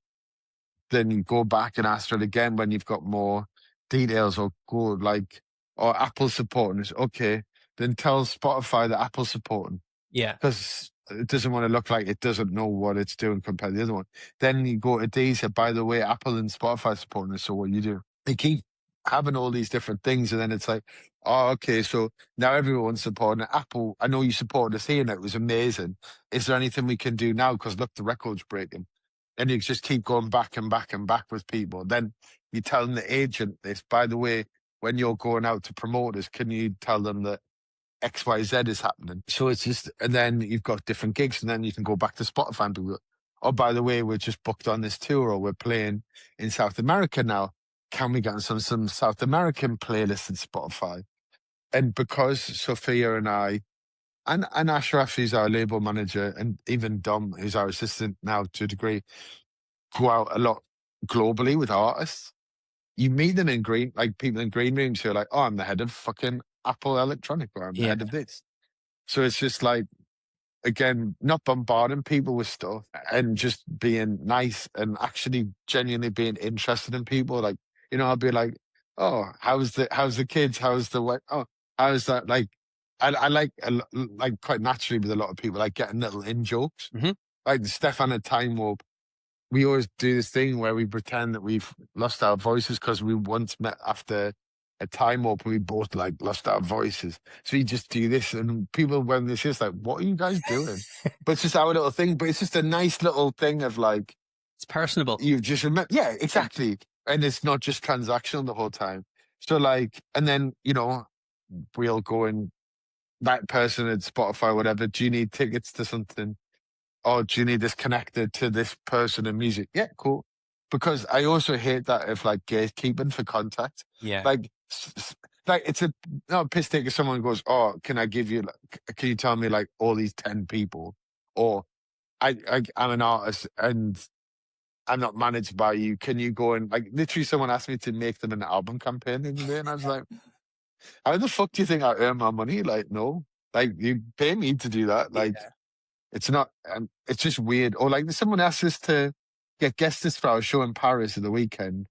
then you go back and ask for it again when you've got more details, or go like, or Apple supporting us. Okay, then tell Spotify that Apple supporting, Yeah. because it doesn't want to look like it doesn't know what it's doing compared to the other one. Then you go to Deezer, by the way, Apple and Spotify supporting us, so what you do? They keep having all these different things, and then it's like, Oh, okay. So now everyone's supporting it. Apple, I know you supported us here and it was amazing. Is there anything we can do now? Because look, the record's breaking. And you just keep going back and back and back with people. Then you telling the agent this, by the way, when you're going out to promoters, can you tell them that XYZ is happening? So it's just, and then you've got different gigs, and then you can go back to Spotify and be like, oh, by the way, we're just booked on this tour, or we're playing in South America now. Can we get on some South American playlists in Spotify? And because Sophia and I, and Ashraf, who's our label manager, and even Dom, who's our assistant now to a degree, go out a lot globally with artists. You meet them in green, like people in green rooms who are like, oh, I'm the head of fucking Apple Electronic, or I'm the Yeah. head of this. So it's just like, again, not bombarding people with stuff and just being nice and actually genuinely being interested in people. Like, I'll be like, oh, how's the kids? How's the what? Oh, how's that? Like, I like, like quite naturally with a lot of people, like getting little in jokes. Hmm. Like Stefan at Time Warp, we always do this thing where we pretend that we've lost our voices because we once met after a time warp and we both like lost our voices. So we just do this, and people when they see us like, "What are you guys doing?" But it's just our little thing. But it's just a nice little thing of like It's personable. you've just remember, yeah, Yeah. exactly, and it's not just transactional the whole time. So like, and then we'll go and that person at Spotify, whatever. Do you need tickets to something? Oh, do you need this connected to this person in music? Yeah, cool. Because I also hate that of like gatekeeping for contact. Yeah. Like, like it's a no piss take if someone goes, "Oh, can I give you? Can you tell me like all these 10 people?" Or I'm an artist and I'm not managed by you. Can you go and like literally someone asked me to make them an album campaign the other day, and I was like, "How the fuck do you think I earn my money? Like, no, like you pay me to do that. Like." Yeah. It's not, it's just weird. Or like someone asked us to get guests for our show in Paris at the weekend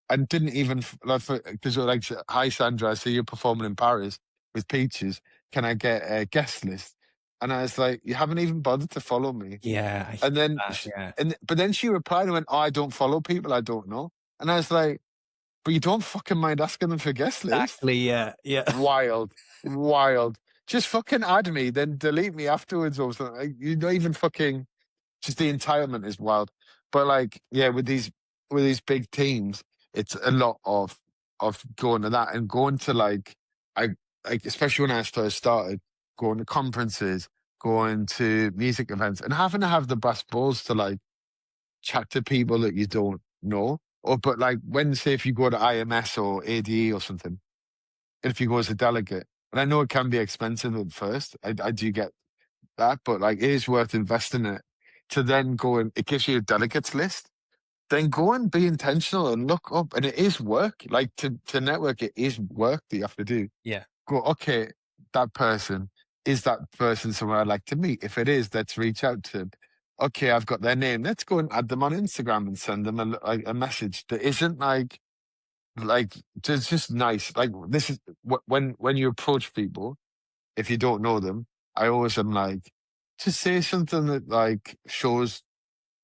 and didn't even, like, because we're like, hi Sandra, I see you're performing in Paris with Peaches. Can I get a guest list? And I was like, you haven't even bothered to follow me. Yeah. I And hate then, that. Yeah. but then she replied and went, oh, I don't follow people I don't know. And I was like, but you don't fucking mind asking them for guest lists? Exactly. Yeah. Yeah. Wild, wild. Just fucking add me, then delete me afterwards or something. Like, you're not even fucking. Just the entitlement is wild. But like, yeah, with these big teams, it's a lot of going to that and going to I like especially when I first started, going to conferences, going to music events, and having to have the brass balls to like chat to people that you don't know. Or but like when say if you go to IMS or ADE or something, if you go as a delegate, and I know it can be expensive at first, I do get that, but like it is worth investing in it to then go and it gives you a delegates list. Then go and be intentional and look up, and it is work. Like to network, it is work that you have to do. Yeah. Go, okay, that person is that person someone I'd like to meet. If it is, let's reach out to them. Okay, I've got their name. Let's go and add them on Instagram and send them a message that isn't like just nice. Like this is when you approach people if you don't know them, I always am like, to say something that like shows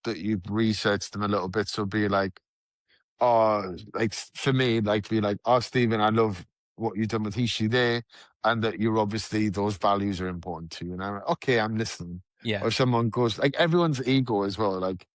that you've researched them a little bit. So be like, oh, like for me, like be like, oh, Stephen, I love what you've done with HE.SHE.THEY, and that you're obviously those values are important to you. And I'm like, okay, I'm listening. Yeah. Or someone goes like everyone's ego as well, like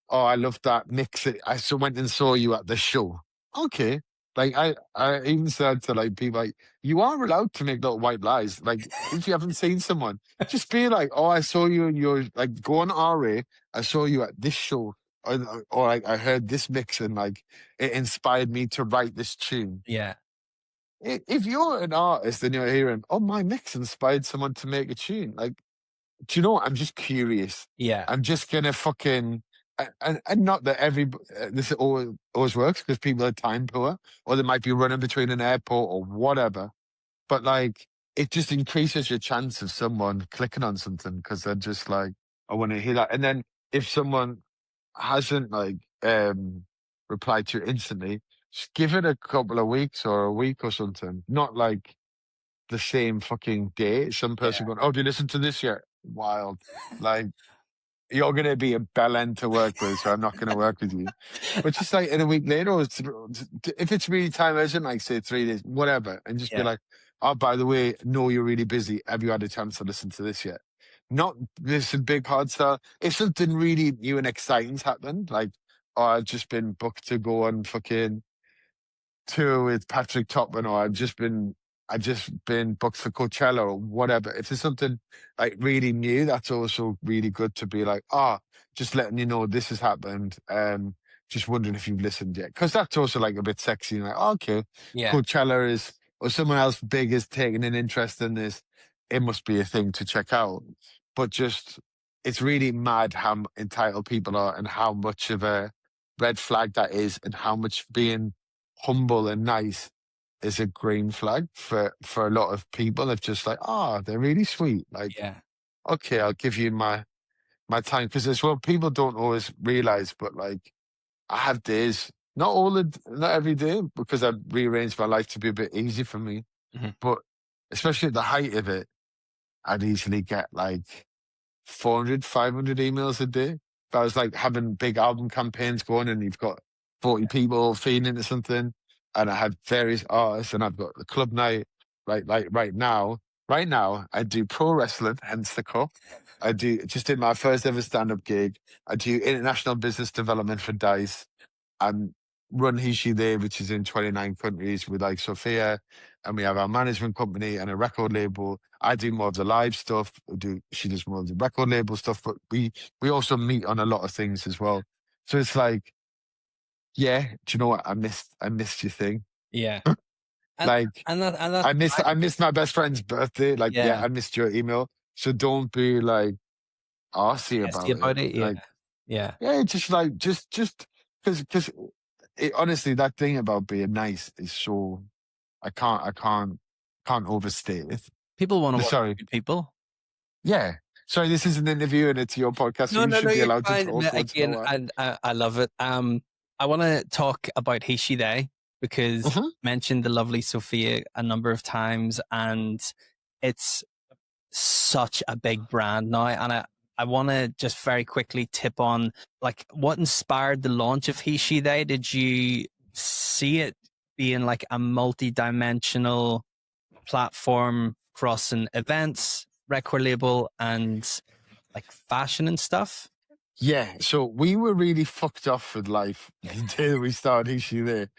oh, I love that mix. I so went and saw you at the show. Okay. Like I even said to like people like, you are allowed to make little white lies. Like if you haven't seen someone, just be like, oh, I saw you and you're like go on RA. I saw you at this show. Or like I heard this mix and like it inspired me to write this tune. Yeah. If you're an artist and you're hearing, oh, my mix inspired someone to make a tune, like do you know what? I'm just curious. Yeah. I'm just gonna fucking and not that this always works because people are time poor or they might be running between an airport or whatever. But like it just increases your chance of someone clicking on something because they're just like, I want to hear that. And then if someone hasn't replied to you instantly, just give it a couple of weeks or a week or something. Not like the same fucking day. Some person Yeah. going, oh, do you listen to this yet? Wild. Like, you're going to be a bell end to work with, so I'm not going to work with you. But just like in a week later, or if it's really time urgent, like say 3 days, whatever, and just be Yeah. like, oh, by the way, no, you're really busy. Have you had a chance to listen to this yet? Not this is big hard sell. If something really new and exciting's happened, like, oh, I've just been booked to go on fucking tour with Patrick Topman, or I've just been booked for Coachella or whatever. If there's something like really new, that's also really good to be like, just letting you know this has happened. Just wondering if you've listened yet, because that's also like a bit sexy. Like, okay, Yeah. Coachella is, or someone else big is taking an interest in this. It must be a thing to check out. But just, it's really mad how entitled people are and how much of a red flag that is, and how much being humble and nice is a green flag for a lot of people. It's just like, they're really sweet. Like, Yeah. okay, I'll give you my time, because as well, people don't always realize, but like, I have days, not every day, because I've rearranged my life to be a bit easy for me. Mhm. But especially at the height of it, I'd easily get like 400, 500 emails a day. If I was like having big album campaigns going and you've got 40 people feeding into something, and I had various artists, and I've got the club night, like right now, I do pro wrestling, hence the cup. I just did my first ever stand-up gig. I do international business development for Dice, and run HE.SHE.THEY, which is in 29 countries with like Sophia, and we have our management company and a record label. I do more of the live stuff. She does more of the record label stuff, but we also meet on a lot of things as well. So it's like, yeah, do you know what? I missed your thing. Yeah. And Like, and that's I fine. missed my best friend's birthday. Like, yeah, Yeah. I missed your email. So don't be like arsy Pissy about it. about it. Yeah. Like, Yeah. yeah, just like just because honestly, that thing about being nice is so, I can't overstate it. People want to work with Sorry, good people. yeah. Sorry, this is an interview and it's your podcast, so No, you no, no, should be you're allowed to fine. talk once in a Again, while. and I love it. I want to talk about HE Day because Mhm. mentioned the lovely Sophia a number of times, and it's such a big brand now. And I want to just very quickly tip on like what inspired the launch of HE They. Did you see it being like a multi-dimensional platform crossing events, record label, and like fashion and stuff? Yeah, so we were really fucked off with life the day that we started issue there,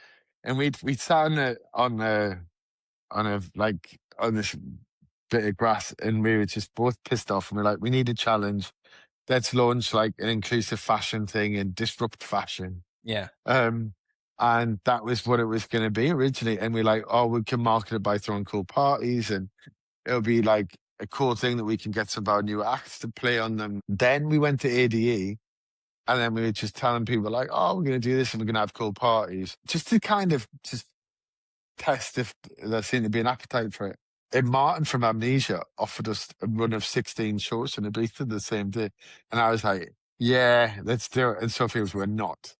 and we'd sat on this bit of grass, and we were just both pissed off, and we're like, we need a challenge. Let's launch like an inclusive fashion thing and disrupt fashion. Yeah. Um, and that was what it was going to be originally. And we're like, oh, we can market it by throwing cool parties, and it'll be like a cool thing that we can get some of our new acts to play on them. Then we went to ADE, and then we were just telling people like, oh, we're going to do this and we're going to have cool parties, just to kind of just test if there seemed to be an appetite for it. And Martin from Amnesia offered us a run of 16 shows in Ibiza the same day. And I was like, yeah, let's do it. And Sophie was, we're not.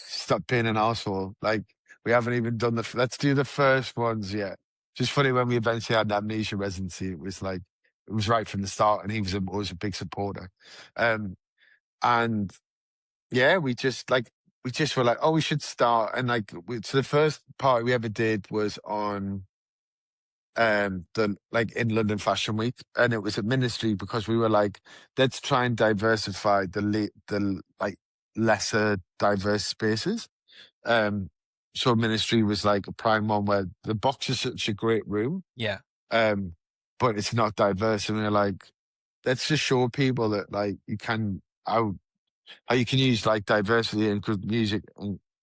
Stop being an asshole. Like, we haven't even done let's do the first ones yet. Just funny, when we eventually had the Amnesia residency, it was like, it was right from the start, and he was always a big supporter. And yeah, we just were like, oh, we should start. And like, so the first party we ever did was on the like in London Fashion Week, and it was a ministry, because we were like, let's try and diversify the like lesser diverse spaces. Um, so ministry was like a prime one, where the box is such a great room, Yeah. um, but it's not diverse, and we're like, let's just show people that like you can how you can use like diversity and good music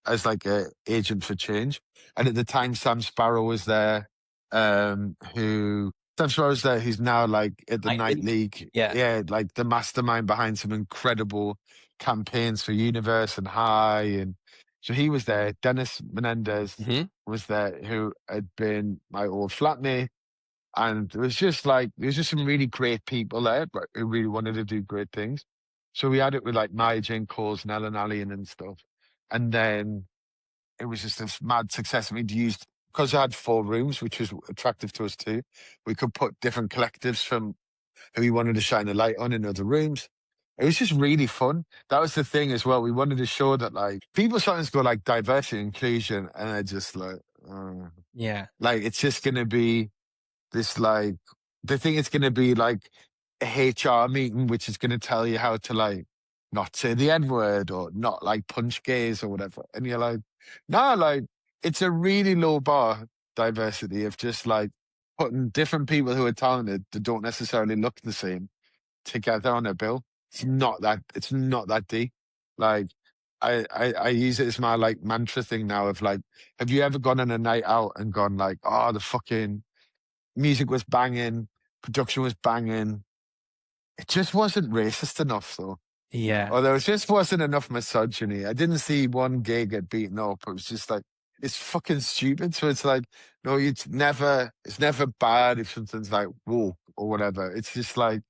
as like a agent for change. And at the time, Sam Sparrow was there, who Sam Sparrow was there, who's now like at the Night Lightning. League. Yeah. Yeah, like the mastermind behind some incredible campaigns for Universe and High. And so he was there. Dennis Menendez Hmm. was there, who had been my old flatmate. And there was just some really great people there, but who really wanted to do great things. So we had it with like Maya Jane Coles and Ellen Allien and stuff. And then it was just this mad success. And we'd used, because I had 4 rooms, which was attractive to us too, we could put different collectives from who we wanted to shine a light on in other rooms. It was just really fun. That was the thing as well. We wanted to show that like people sometimes go like diversity, inclusion, and they're just like, Yeah. like it's just going to be this like they think it's going to be like a HR meeting, which is going to tell you how to like not say the N word or not like punch gays or whatever. And you're like, no, like it's a really low bar diversity of just like putting different people who are talented that don't necessarily look the same together on a bill. It's not that deep. Like I use it as my like mantra thing now of like, have you ever gone on a night out and gone like, oh, the fucking music was banging, production was banging. It just wasn't racist enough though. Yeah. Or there just wasn't enough misogyny. I didn't see one gay get beaten up. It was just like, it's fucking stupid. So it's like, no, it's never bad if something's like woke or whatever. It's just like,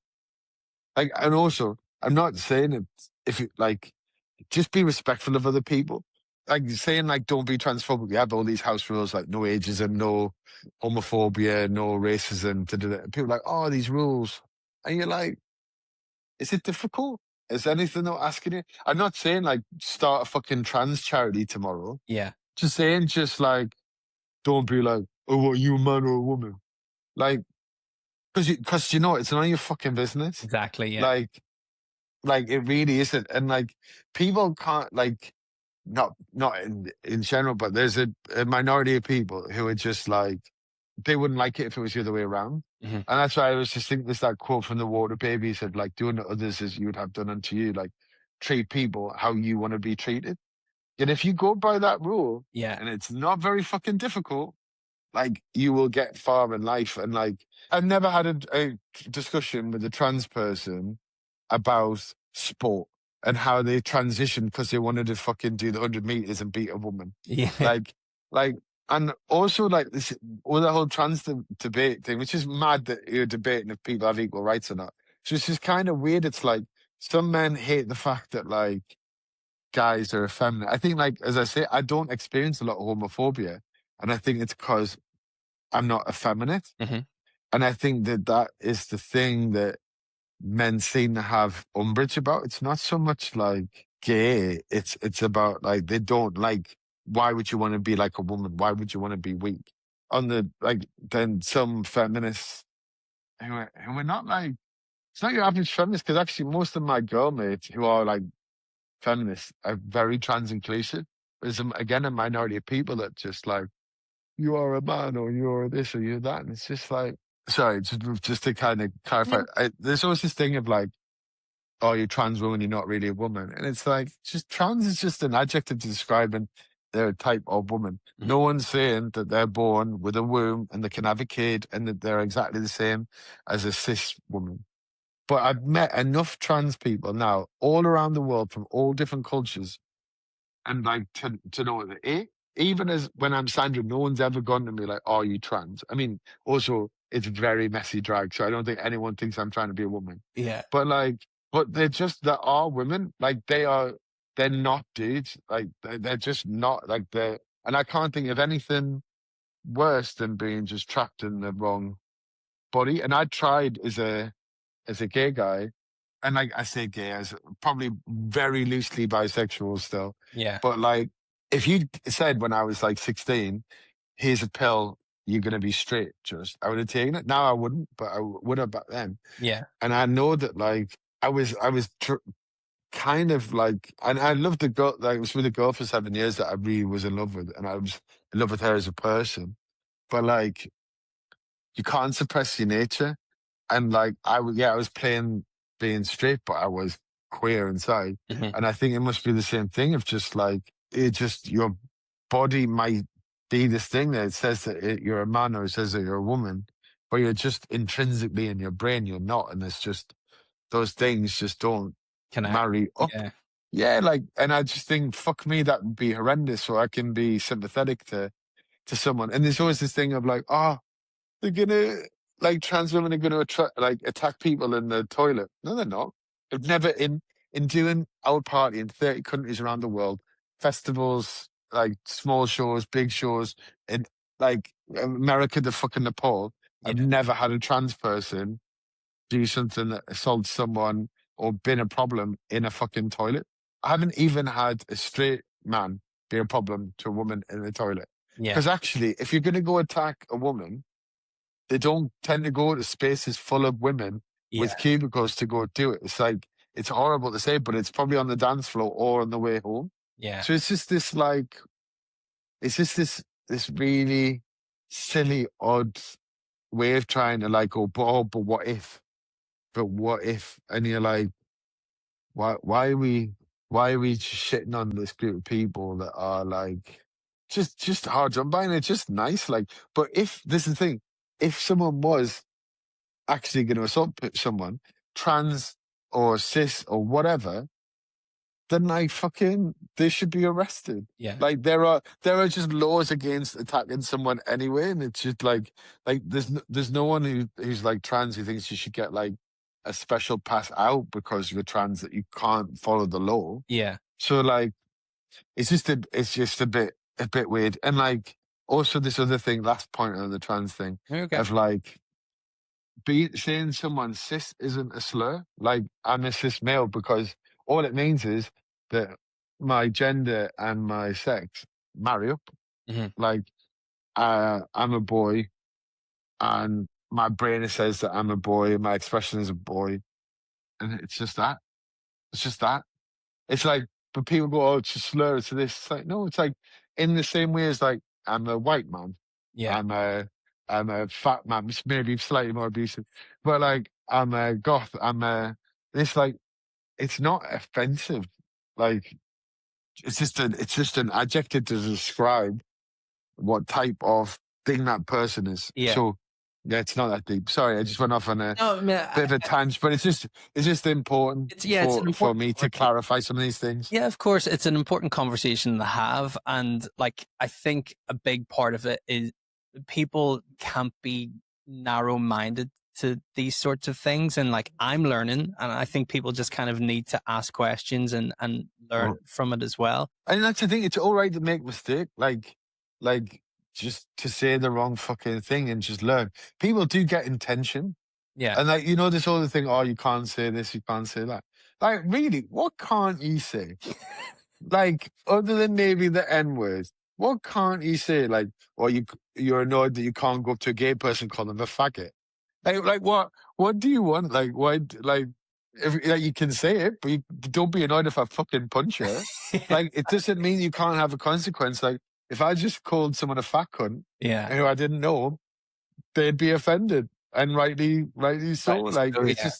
and also, I'm not saying it if you like, just be respectful of other people. Like saying like, don't be transphobic. We have all these house rules like no ageism, no homophobia, no racism. Da, da, da. People are like, oh, these rules, and you're like, is it difficult? Is anything not asking you? I'm not saying like start a fucking trans charity tomorrow. Yeah. Just saying, just like, don't be like, oh, what, you a man or a woman? Like, because you know it's none of your fucking business. Exactly. Yeah. Like, like it really isn't. And like people can't like not in general, but there's a minority of people who are just like they wouldn't like it if it was the other way around. Hmm. And that's why I was just thinking there's that quote from the Water Baby said, like, doing to others as you would have done unto you, like treat people how you want to be treated. And if you go by that rule, Yeah. and it's not very fucking difficult, like you will get far in life. And like I've never had a discussion with a trans person about sport and how they transitioned because they wanted to fucking do the 100 meters and beat a woman. Yeah. Like, like, and also like this, all the whole trans debate thing, which is mad that you're debating if people have equal rights or not. So it's just kind of weird. It's like some men hate the fact that like guys are effeminate. I think like, as I say, I don't experience a lot of homophobia. And I think it's because I'm not effeminate. Hmm. And I think that that is the thing that men seem to have umbrage about. It's not so much like gay. It's about like they don't like. Why would you want to be like a woman? Why would you want to be weak? On the like, then some feminists who are not like it's not your average feminist because actually most of my girl mates who are like feminists are very trans inclusive. There's again a minority of people that just like you are a man or you're this or you're that, and it's just like sorry, just to kind of clarify. No. There's always this thing of like oh, you're trans woman, you're not really a woman. And it's like, just trans is just an adjective to describing their type of woman. Mhm. No one's saying that they're born with a womb and they can have a kid and that they're exactly the same as a cis woman. But I've met enough trans people now all around the world from all different cultures and like to know that even as when I'm Sandra, no one's ever gone to me like, "Are you trans?" I mean, also it's very messy drag, so I don't think anyone thinks I'm trying to be a woman. Yeah. But like, but they're just there are women like they're not dudes like they're just not like they're and I can't think of anything worse than being just trapped in the wrong body. And I tried as a gay guy, and like I say gay as probably very loosely bisexual still. Yeah. But like if you said when I was like 16, here's a pill, you're gonna be straight, just I would have taken it. Now I wouldn't, but I would have back then. Yeah. And I know that like I was kind of like and I loved the girl like I was with a girl for 7 years that I really was in love with and I was in love with her as a person. But like you can't suppress your nature. And like I was playing being straight, but I was queer inside. Hmm. And I think it must be the same thing of just like it just your body might be this thing that it says that you're a man or it says that you're a woman, but you're just intrinsically in your brain you're not, and it's just those things just don't Connect. marry up. Yeah. Yeah, like, and I just think fuck me, that would be horrendous. So I can be sympathetic to someone, and there's always this thing of like, oh, they're gonna like trans women are gonna like attack people in the toilet. No, they're not. They've never in doing our party in 30 countries around the world, festivals, like small shows, big shows, in like America, the fucking Nepal. Yeah. I've never had a trans person do something that assaults someone or been a problem in a fucking toilet. I haven't even had a straight man be a problem to a woman in the toilet. Yeah. Because actually, if you're gonna go attack a woman they don't tend to go to spaces full of women Yeah. with cubicles to go do it. It's like, it's horrible to say, but it's probably on the dance floor or on the way home. Yeah. So it's just this like, it's just this really silly, odd way of trying to like go, but what if? But what if? And you're like, why are we just shitting on this group of people that are like just hard to buy, and it's just nice. Like, but if this is the thing, if someone was actually going to assault someone, trans or cis or whatever, then like fucking they should be arrested. Yeah. Like there are just laws against attacking someone anyway, and it's just like there's no one who's like trans who thinks you should get like a special pass out because you're trans, that you can't follow the law. Yeah. So like it's just a bit weird. And like also this other thing, last point on the trans thing, Okay. of like saying someone cis isn't a slur. Like, I'm a cis male, because all it means is that my gender and my sex marry up. Hmm. Like, I'm a boy, and my brain says that I'm a boy, and my expression is a boy, and it's just that. It's just that. It's like, but people go, "Oh, it's a slur to this." It's like, no, it's like in the same way as like I'm a white man, Yeah. I'm a fat man, maybe slightly more abusive, but like I'm a goth, it's like, it's not offensive. Like, it's just an adjective to describe what type of thing that person is. Yeah. So yeah, it's not that deep. Sorry, I just went off on a No, I mean, bit of a tangent, but it's just important it's an for important me to conversation. clarify some of these things. Yeah, of course, it's an important conversation to have, and like I think a big part of it is people can't be narrow-minded to these sorts of things, and like I'm learning, and I think people just kind of need to ask questions and learn Well, from it as well. and that's the thing. It's all right to make mistake, like just to say the wrong fucking thing and just learn. People do get intention, Yeah. and like, this other thing. Oh, you can't say this, you can't say that. Like, really, what can't you say? Like, other than maybe the N words, what can't you say? Like, or you're annoyed that you can't go up to a gay person, call them a faggot. Like what do you want? Like, why? Like, if like, you can say it, but you don't be annoyed if I fucking punch you. Like, it doesn't mean you can't have a consequence. Like, if I just called someone a fat cunt Yeah. who I didn't know, they'd be offended, and rightly so. Right. Like, So yeah.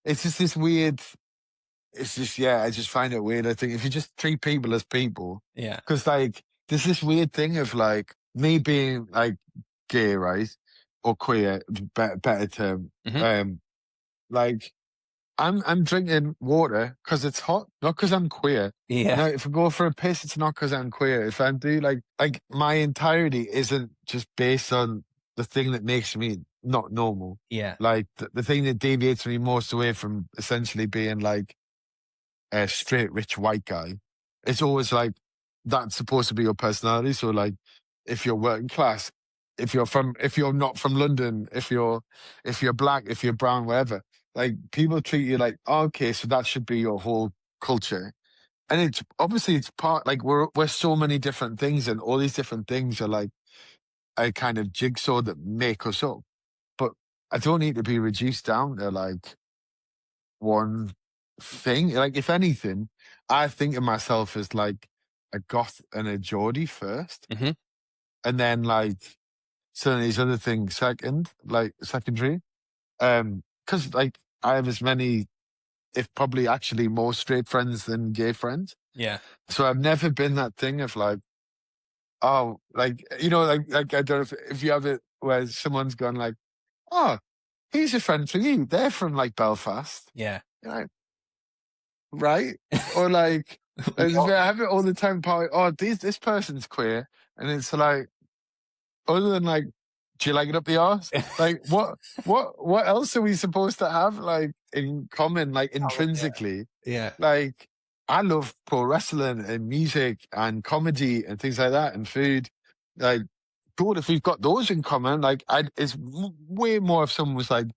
it's just this weird. It's just, yeah, I just find it weird. I think if you just treat people as people, Yeah. because like there's this weird thing of like me being like gay, right, or queer, better term. Hmm. Like I'm drinking water because it's hot, not because I'm queer. Yeah. Now, if I go for a piss, it's not because I'm queer. If I do like my entirety isn't just based on the thing that makes me not normal. Yeah. Like the thing that deviates me most away from essentially being like a straight rich white guy. It's always like that's supposed to be your personality. So like, if you're working class, if you're not from London, if you're black, if you're brown, whatever, like people treat you like, oh, okay, so that should be your whole culture. And it's obviously it's part, like we're so many different things, and all these different things are like a kind of jigsaw that make us up. But I don't need to be reduced down to like one thing. Like, if anything, I think of myself as like a goth and a Geordie first, Hmm. and then like some of these other things second, like secondary. Because like I have as many, if probably actually more straight friends than gay friends. Yeah. So I've never been that thing of like, oh, like like I don't know if you have it where someone's gone like, oh, he's a friend for you. They're from like Belfast. Yeah. You're like, right? Or like, We I all- have it all the time. Oh, this person's queer, and it's like, other than like, do you like it up the arse? Like, what else are we supposed to have like in common, like Oh, intrinsically? yeah. Like, I love pro wrestling and music and comedy and things like that, and food. Like, good if we've got those in common. Like, it's way more if someone was like,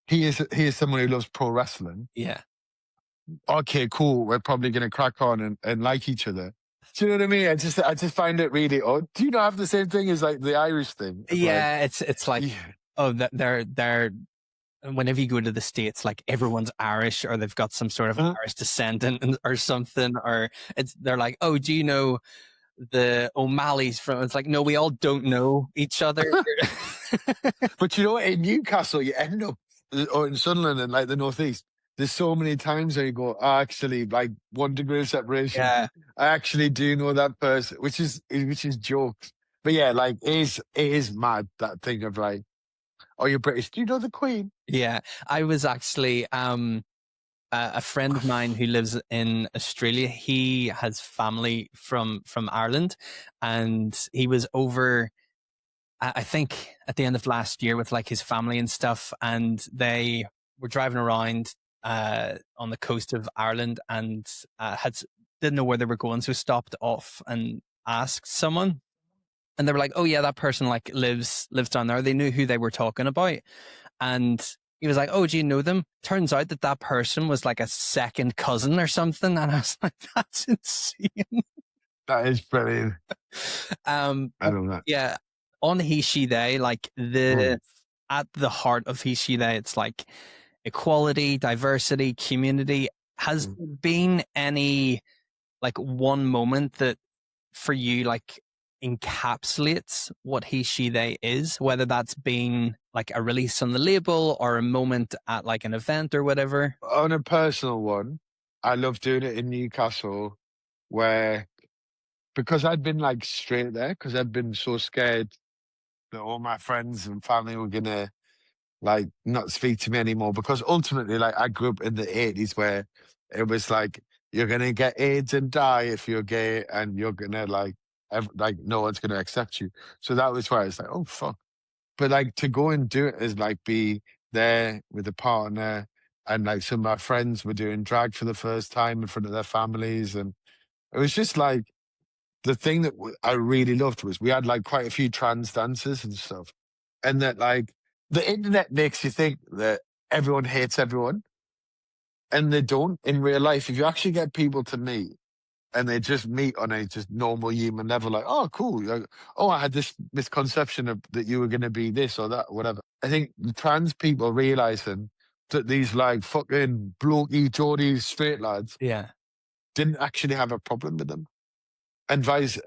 he is someone who loves pro wrestling. Yeah. Okay, cool. We're probably going to crack on and like each other. Do you know what I mean? I just find it really odd. Do you not have the same thing as like the Irish thing of like, Yeah, it's like, yeah, oh, they're whenever you go to the States, like everyone's Irish or they've got some sort of Irish descendant or something, or they're like, oh, do you know the O'Malley's from? It's like, no, we all don't know each other. but you know what? In Newcastle, you end up, or in Sunderland and like the Northeast, there's so many times where you go, oh, actually, like 1 degree of separation. Yeah, I actually do know that person, which is jokes. But yeah, like it is mad that thing of like, oh, you're British. Do you know the Queen? yeah. I was actually a friend of mine who lives in Australia. He has family from Ireland, and he was over, I think, at the end of last year with like his family and stuff, and they were driving around on the coast of Ireland and had didn't know where they were going, so stopped off and asked someone, and they were like, "Oh yeah, that person like lives down there." They knew who they were talking about, and he was like, "Oh, do you know them?" Turns out that that person was like a second cousin or something, and I was like, "That's insane." That is brilliant. I But don't know. yeah, on He She They, like Mm. the at the heart of He She They, it's like equality, diversity, community. Has Mm. there been any like one moment that for you like encapsulates what He She They is, whether that's been like a release on the label or a moment at like an event or whatever? On a personal one, I love doing it in Newcastle, where because I'd been like straight there, because I'd been so scared that all my friends and family were gonna like not speak to me anymore. Because ultimately, like I grew up in the '80s where it was like you're gonna get AIDS and die if you're gay, and you're gonna like like no one's gonna accept you. So that was why it's like, oh fuck. But like to go and do it is like be there with a partner, and like some of my friends were doing drag for the first time in front of their families, and it was just like the thing that I really loved was we had like quite a few trans dancers and stuff, and that like the internet makes you think that everyone hates everyone, and they don't in real life. If you actually get people to meet and they just meet on a just normal human level, like, oh, cool. Like, oh, I had this misconception of that you were going to be this or that, or whatever. I think the trans people realizing that these like fucking blokey, Geordie straight lads Yeah. didn't actually have a problem with them, and vice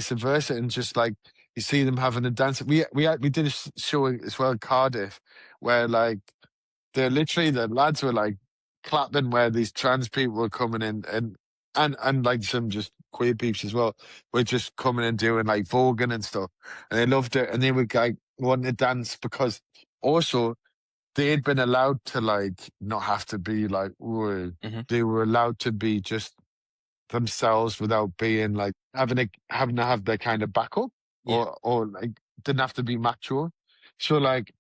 versa, and just like you see them having a dance. We did a show as well in Cardiff, where like they're literally the lads were like clapping where these trans people were coming in, and like some just queer peeps as well were just coming and doing like voguing and stuff, and they loved it, and they were like wanting to dance because also they had been allowed to like not have to be like ooh, Hmm. they were allowed to be just themselves without being like having to have their kind of backup, Yeah. or like didn't have to be mature. So like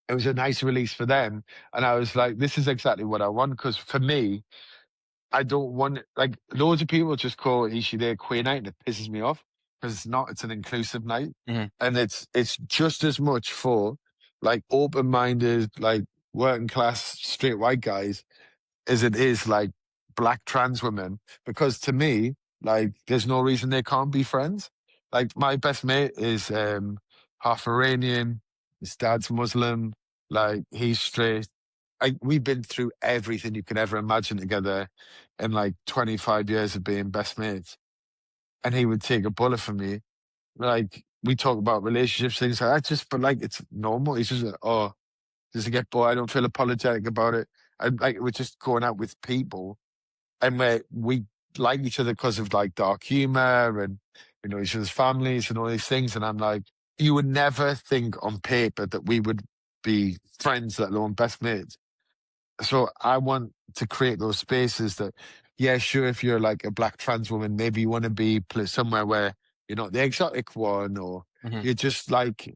it was a nice release for them. And I was like, this is exactly what I want. Because for me, I don't want like loads of people just call Ishi their queer night and it pisses me off because it's not, it's an inclusive night. Hmm. And it's just as much for like open minded, like working class straight white guys as it is like black trans women. Because to me, like there's no reason they can't be friends. Like my best mate is half Iranian, his dad's Muslim, like he's straight. We've been through everything you could ever imagine together in like 25 years of being best mates. And he would take a bullet for me. Like we talk about relationships, things like that, just but like it's normal. He's just like, oh, does it get bored? I don't feel apologetic about it. And like we're just going out with people, and we like each other because of like dark humor and each other's families and all these things. And I'm like, you would never think on paper that we would be friends, let alone best mates. So I want to create those spaces that, yeah, sure, if you're like a black trans woman, maybe you want to be somewhere where you're not the exotic one, or Hmm. you're just like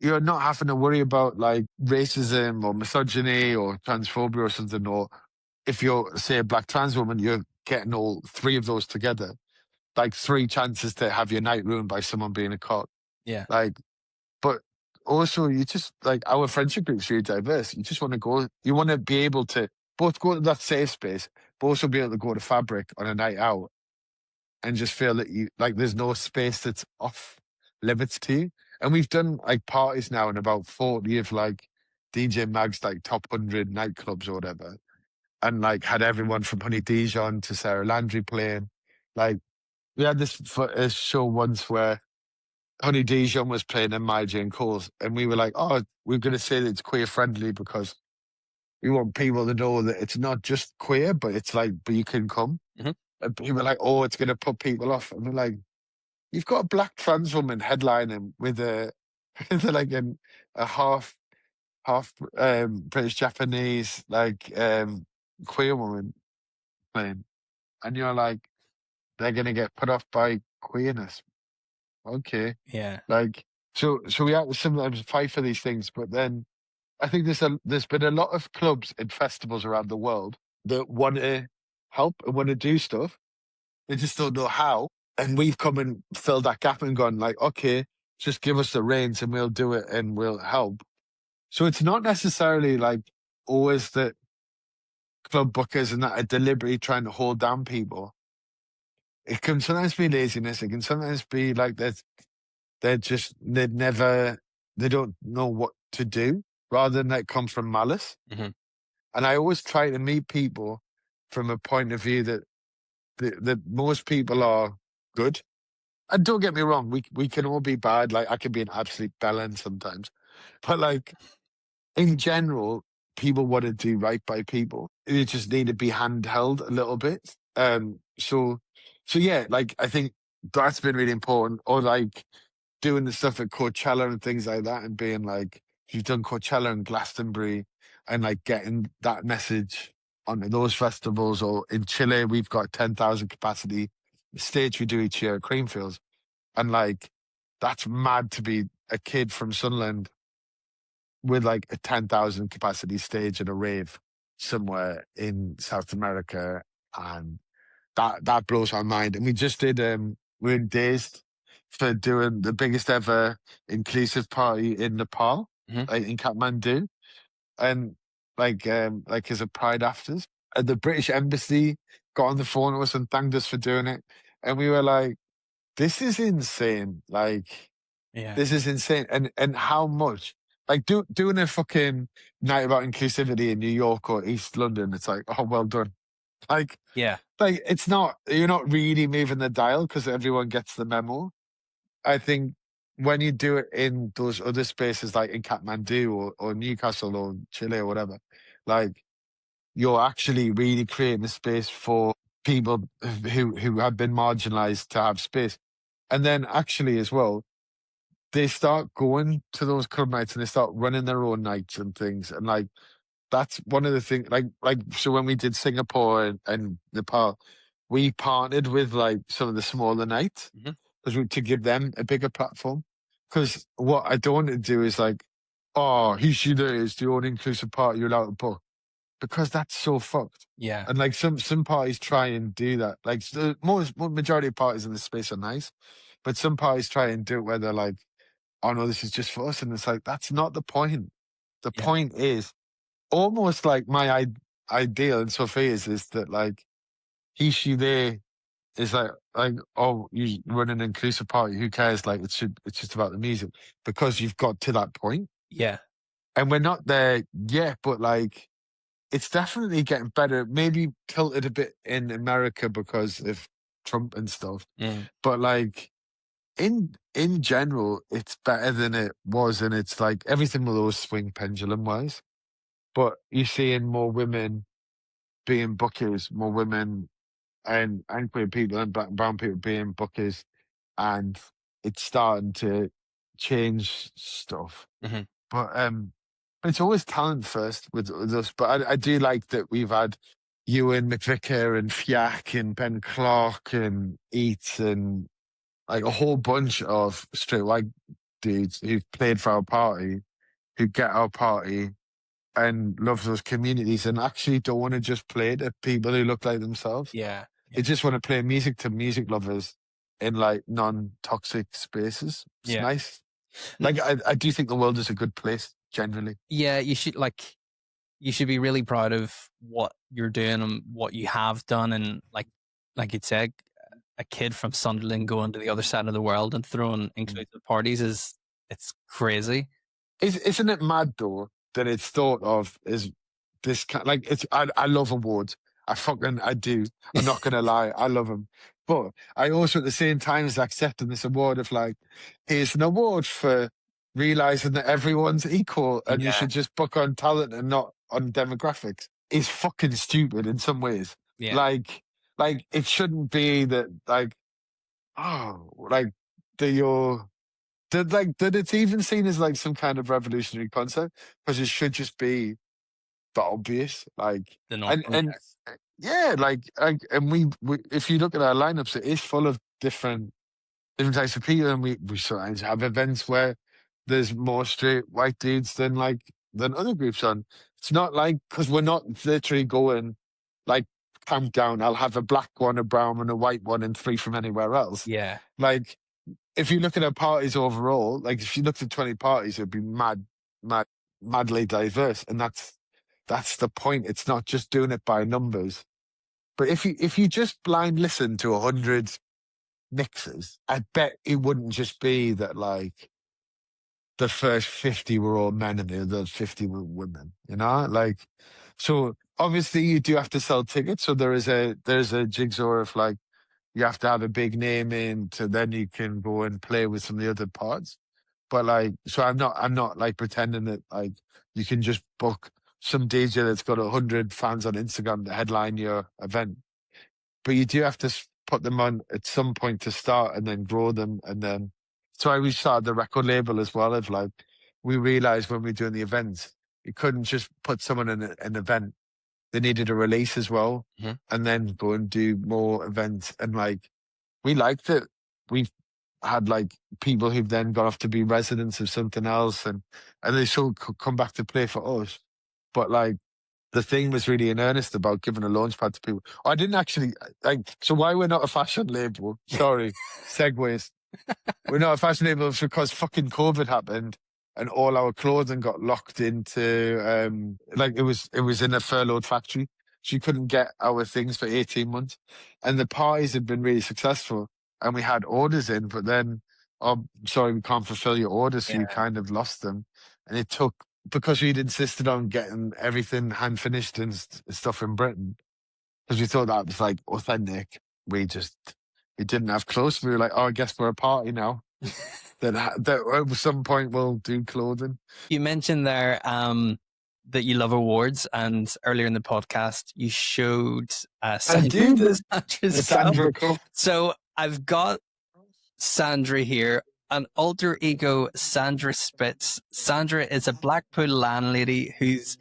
you're not having to worry about like racism or misogyny or transphobia or something. Or if you're, say, a black trans woman, you're getting all three of those together. Like three chances to have your night ruined by someone being a cock. Yeah. Like, but also you just like our friendship group's really diverse. You just want to go, you want to be able to both go to that safe space, but also be able to go to Fabric on a night out and just feel that you like there's no space that's off limits to you. And we've done like parties now in about 40 of like DJ Mag's like top 100 nightclubs or whatever, and like had everyone from Honey Dijon to Sarah Landry playing. Like we had this a show once where Honey Dijon was playing in My Jane Cole's, and we were like, oh, we're going to say that it's queer friendly because we want people to know that it's not just queer, but it's like, but you can come. Mhm. And people were like, oh, it's going to put people off. And we're like, you've got a black trans woman headlining with with like a half British Japanese like queer woman playing, and you're like, they're going to get put off by queerness. Okay, Yeah. like so we have to sometimes fight for these things, but then I think there's been a lot of clubs and festivals around the world that want to help and want to do stuff. They just don't know how. And we've come and filled that gap and gone like, okay, just give us the reins and we'll do it and we'll help. So it's not necessarily like always that club bookers and that are deliberately trying to hold down people. It can sometimes be laziness. It can sometimes be like they don't know what to do rather than that come from malice. Hmm. And I always try to meet people from a point of view that most people are good. And don't get me wrong, we can all be bad. Like I can be an absolute bellend sometimes, but like in general, people want to do right by people. You just need to be handheld a little bit. So yeah, like I think that's been really important. Or like doing the stuff at Coachella and things like that, and being like, you've done Coachella and Glastonbury, and like getting that message onto those festivals. Or in Chile, we've got 10,000 capacity stage we do each year at Creamfields, and like that's mad to be a kid from Sunderland with like a 10,000 capacity stage at a rave somewhere in South America, and that blows my mind. And we just did we're in Dazed for doing the biggest ever inclusive party in Nepal, Hmm. like in Kathmandu, and like as a Pride afters. And the British Embassy got on the phone with us and thanked us for doing it, and we were like, "This is insane! Like, Yeah. this is insane!" And how much like doing a fucking night about inclusivity in New York or East London? It's like, oh, well done. Like, Yeah. like it's not you're not really moving the dial because everyone gets the memo. I think when you do it in those other spaces like in Kathmandu or Newcastle or Chile or whatever, like you're actually really creating a space for people who have been marginalized to have space. And then actually as well, they start going to those club nights and they start running their own nights and things. And like that's one of the things like so when we did Singapore and Nepal, we partnered with like some of the smaller nights Hmm. to give them a bigger platform. Because what I don't want to do is like, oh, HE.SHE.THEY is the only inclusive party you're allowed to book, because that's so fucked. Yeah. And like some parties try and do that. Like the most majority of parties in this space are nice, but some parties try and do it where they're like, oh no, this is just for us, and it's like that's not the point. The Yeah. point is almost like my ideal in Sophia's is that like HE.SHE.THEY is like oh, you run an inclusive party, who cares? Like it's just about the music, because you've got to that point. Yeah. And we're not there yet, but like it's definitely getting better. Maybe tilted a bit in America because of Trump and stuff. Mm. But like in general, it's better than it was, and it's like everything will always swing pendulum wise. But you're seeing more women being bookers, more women and queer people and black and brown people being bookers, and it's starting to change stuff. Hmm. But it's always talent first with us. But I do like that we've had Ewan McVicker and Fiac and Ben Clark and Eats and like a whole bunch of straight white dudes who've played for our party, who get our party and love those communities and actually don't want to just play to people who look like themselves. Yeah. They Yeah. just want to play music to music lovers in like non-toxic spaces. It's Yeah. nice. Like I do think the world is a good place generally. Yeah. You should be really proud of what you're doing and what you have done. And like you said, a kid from Sunderland going to the other side of the world and throwing inclusive parties it's crazy. Isn't it mad though that it's thought of as this kind like it's I love awards. I do. I'm not gonna lie, I love them. But I also at the same time is accepting this award of like, here's an award for realizing that everyone's equal and you Yeah, should just book on talent and not on demographics. Is fucking stupid in some ways. yeah, Like it shouldn't be that like like that you're that it's even seen as like some kind of revolutionary concept because it should just be the obvious. Like the normal. and yeah, and we if you look at our lineups, it is full of different types of people, and we sometimes have events where there's more straight white dudes than other groups on. It's not like because we're not literally going like countdown. I'll have a black one, a brown one, a white one, and three from anywhere else. Yeah, Like if you look at our parties overall, like if you looked at 20 parties, it'd be madly diverse, and that's the point. It's not just doing it by numbers, but if you just blind listen to 100 mixes, I bet it wouldn't just be that like the first 50 were all men and the other 50 were women, you know? Like, so obviously you do have to sell tickets. So there's a jigsaw of like, you have to have a big name in to then you can go and play with some of the other parts. But like, so I'm not like pretending that like you can just book some DJ that's got 100 fans on Instagram to headline your event. But you do have to put them on at some point to start and then grow them. And then, so I we started the record label as well. Of like, we realized when we were doing the events, you couldn't just put someone in an event. They needed a release as well, Mhm. and then go and do more events. And like, we liked it. We've had like people who've then gone off to be residents of something else, and they still come back to play for us. But like the thing was really in earnest about giving a launch pad to people. I didn't actually like. So why we're not a fashion label? Sorry, segues. We're not a fashion label because fucking COVID happened and all our clothing got locked into like it was in a furloughed factory. So you couldn't get our things for 18 months. And the parties had been really successful and we had orders in, but then oh sorry, we can't fulfill your orders, so Yeah. you kind of lost them. And it took because we'd insisted on getting everything hand finished and stuff in Britain, because we thought that was like authentic. We didn't have clothes. We were like, oh, I guess we're a party now. That at some point we'll do clothing. You mentioned there that you love awards, and earlier in the podcast you showed Sandra's Sandra Cup. So I've got Sandra here, an alter ego Sandra Spitz. Sandra is a Blackpool landlady whose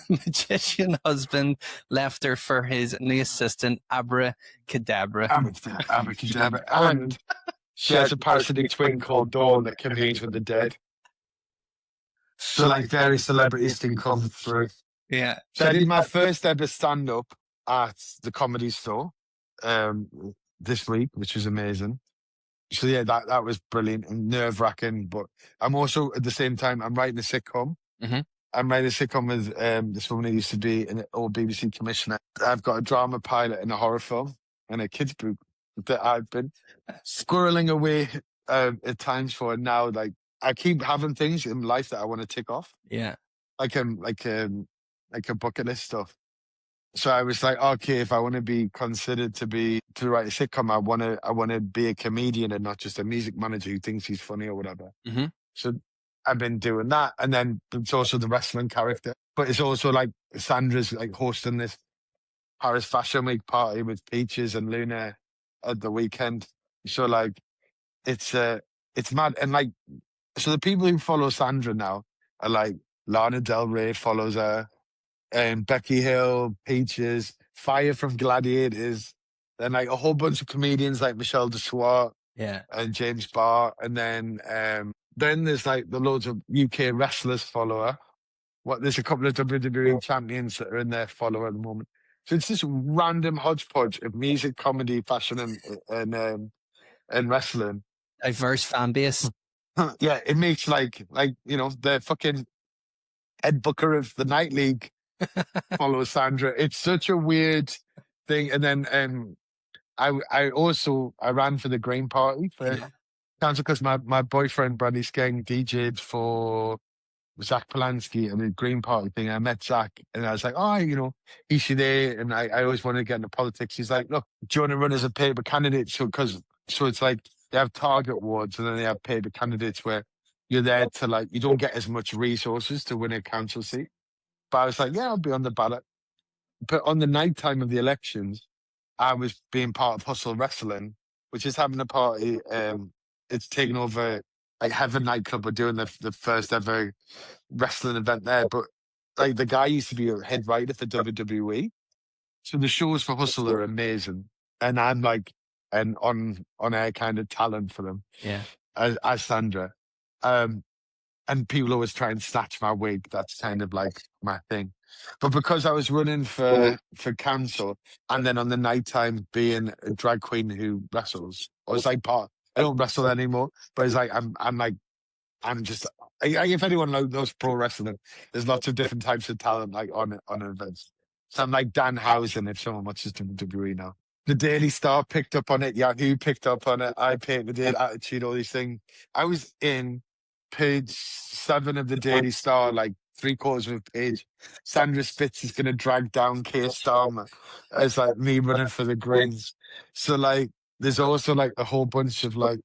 magician husband left her for his new assistant, Abracadabra. Abracadabra. And she has a parasitic twin called Dawn that communes with the dead. So like various celebrities can come through. Yeah. So I did my first ever stand-up at the Comedy Store this week, which was amazing. So yeah, that was brilliant and nerve-wracking. But I'm also at the same time I'm writing a sitcom. Mm-hmm. I'm writing a sitcom with this woman who used to be an old BBC commissioner. I've got a drama pilot and a horror film and a kids book that I've been squirreling away at times for. And now, like I keep having things in life that I want to tick off. Yeah. Like a bucket list stuff. So I was like, okay, if I want to be considered to write a sitcom, I want to be a comedian and not just a music manager who thinks he's funny or whatever. Mm-hmm. So I've been doing that, and then it's also the wrestling character, but it's also like Sandra's like hosting this Paris Fashion Week party with Peaches and Luna at the weekend. So like it's mad, and like so the people who follow Sandra now are like Lana Del Rey follows her. Becky Hill, Peaches, Fire from Gladiators, then like a whole bunch of comedians like Michelle Dessoir, Yeah, and James Barr, and then there's like the loads of UK wrestlers follow her. There's a couple of WWE champions that are in there follow her at the moment. So it's this random hodgepodge of music, comedy, fashion, and wrestling. diverse fan base. Yeah, it makes like the fucking head booker of the Night League follow Sandra. It's such a weird thing. And then I ran for the Green Party for Yeah. council because my boyfriend Bradley Skeng DJ'd for Zach Polanski and the Green Party thing. I met Zach and I was like, oh, HE.SHE.THEY. And I always wanted to get into politics. He's like, look, do you want to run as a paper candidate? So it's like they have target wards and then they have paper candidates where you're there to like, you don't get as much resources to win a council seat. But I was like, yeah, I'll be on the ballot. But on the night time of the elections, I was being part of Hustle Wrestling, which is having a party. It's taken over like Heaven nightclub. We're doing the first ever wrestling event there. But like the guy used to be a head writer for WWE. So the shows for Hustle are amazing. And I'm like an on air kind of talent for them Yeah. as Sandra. Um, and people always try and snatch my wig. That's kind of like my thing. But because I was running for council and then on the nighttime being a drag queen who wrestles, I was like part. I don't wrestle anymore, but it's like I'm just. If anyone knows pro wrestling, there's lots of different types of talent like on events. So I'm like Dan Housen if someone watches WWE now. The Daily Star picked up on it. Yahoo picked up on it. I paid the Daily Attitude, all these things. I was in page 7 of the Daily Star, like 3/4 of a page. Sandra Spitz is going to drag down Keir Starmer as like me running for the Greens. So like, there's also like a whole bunch of like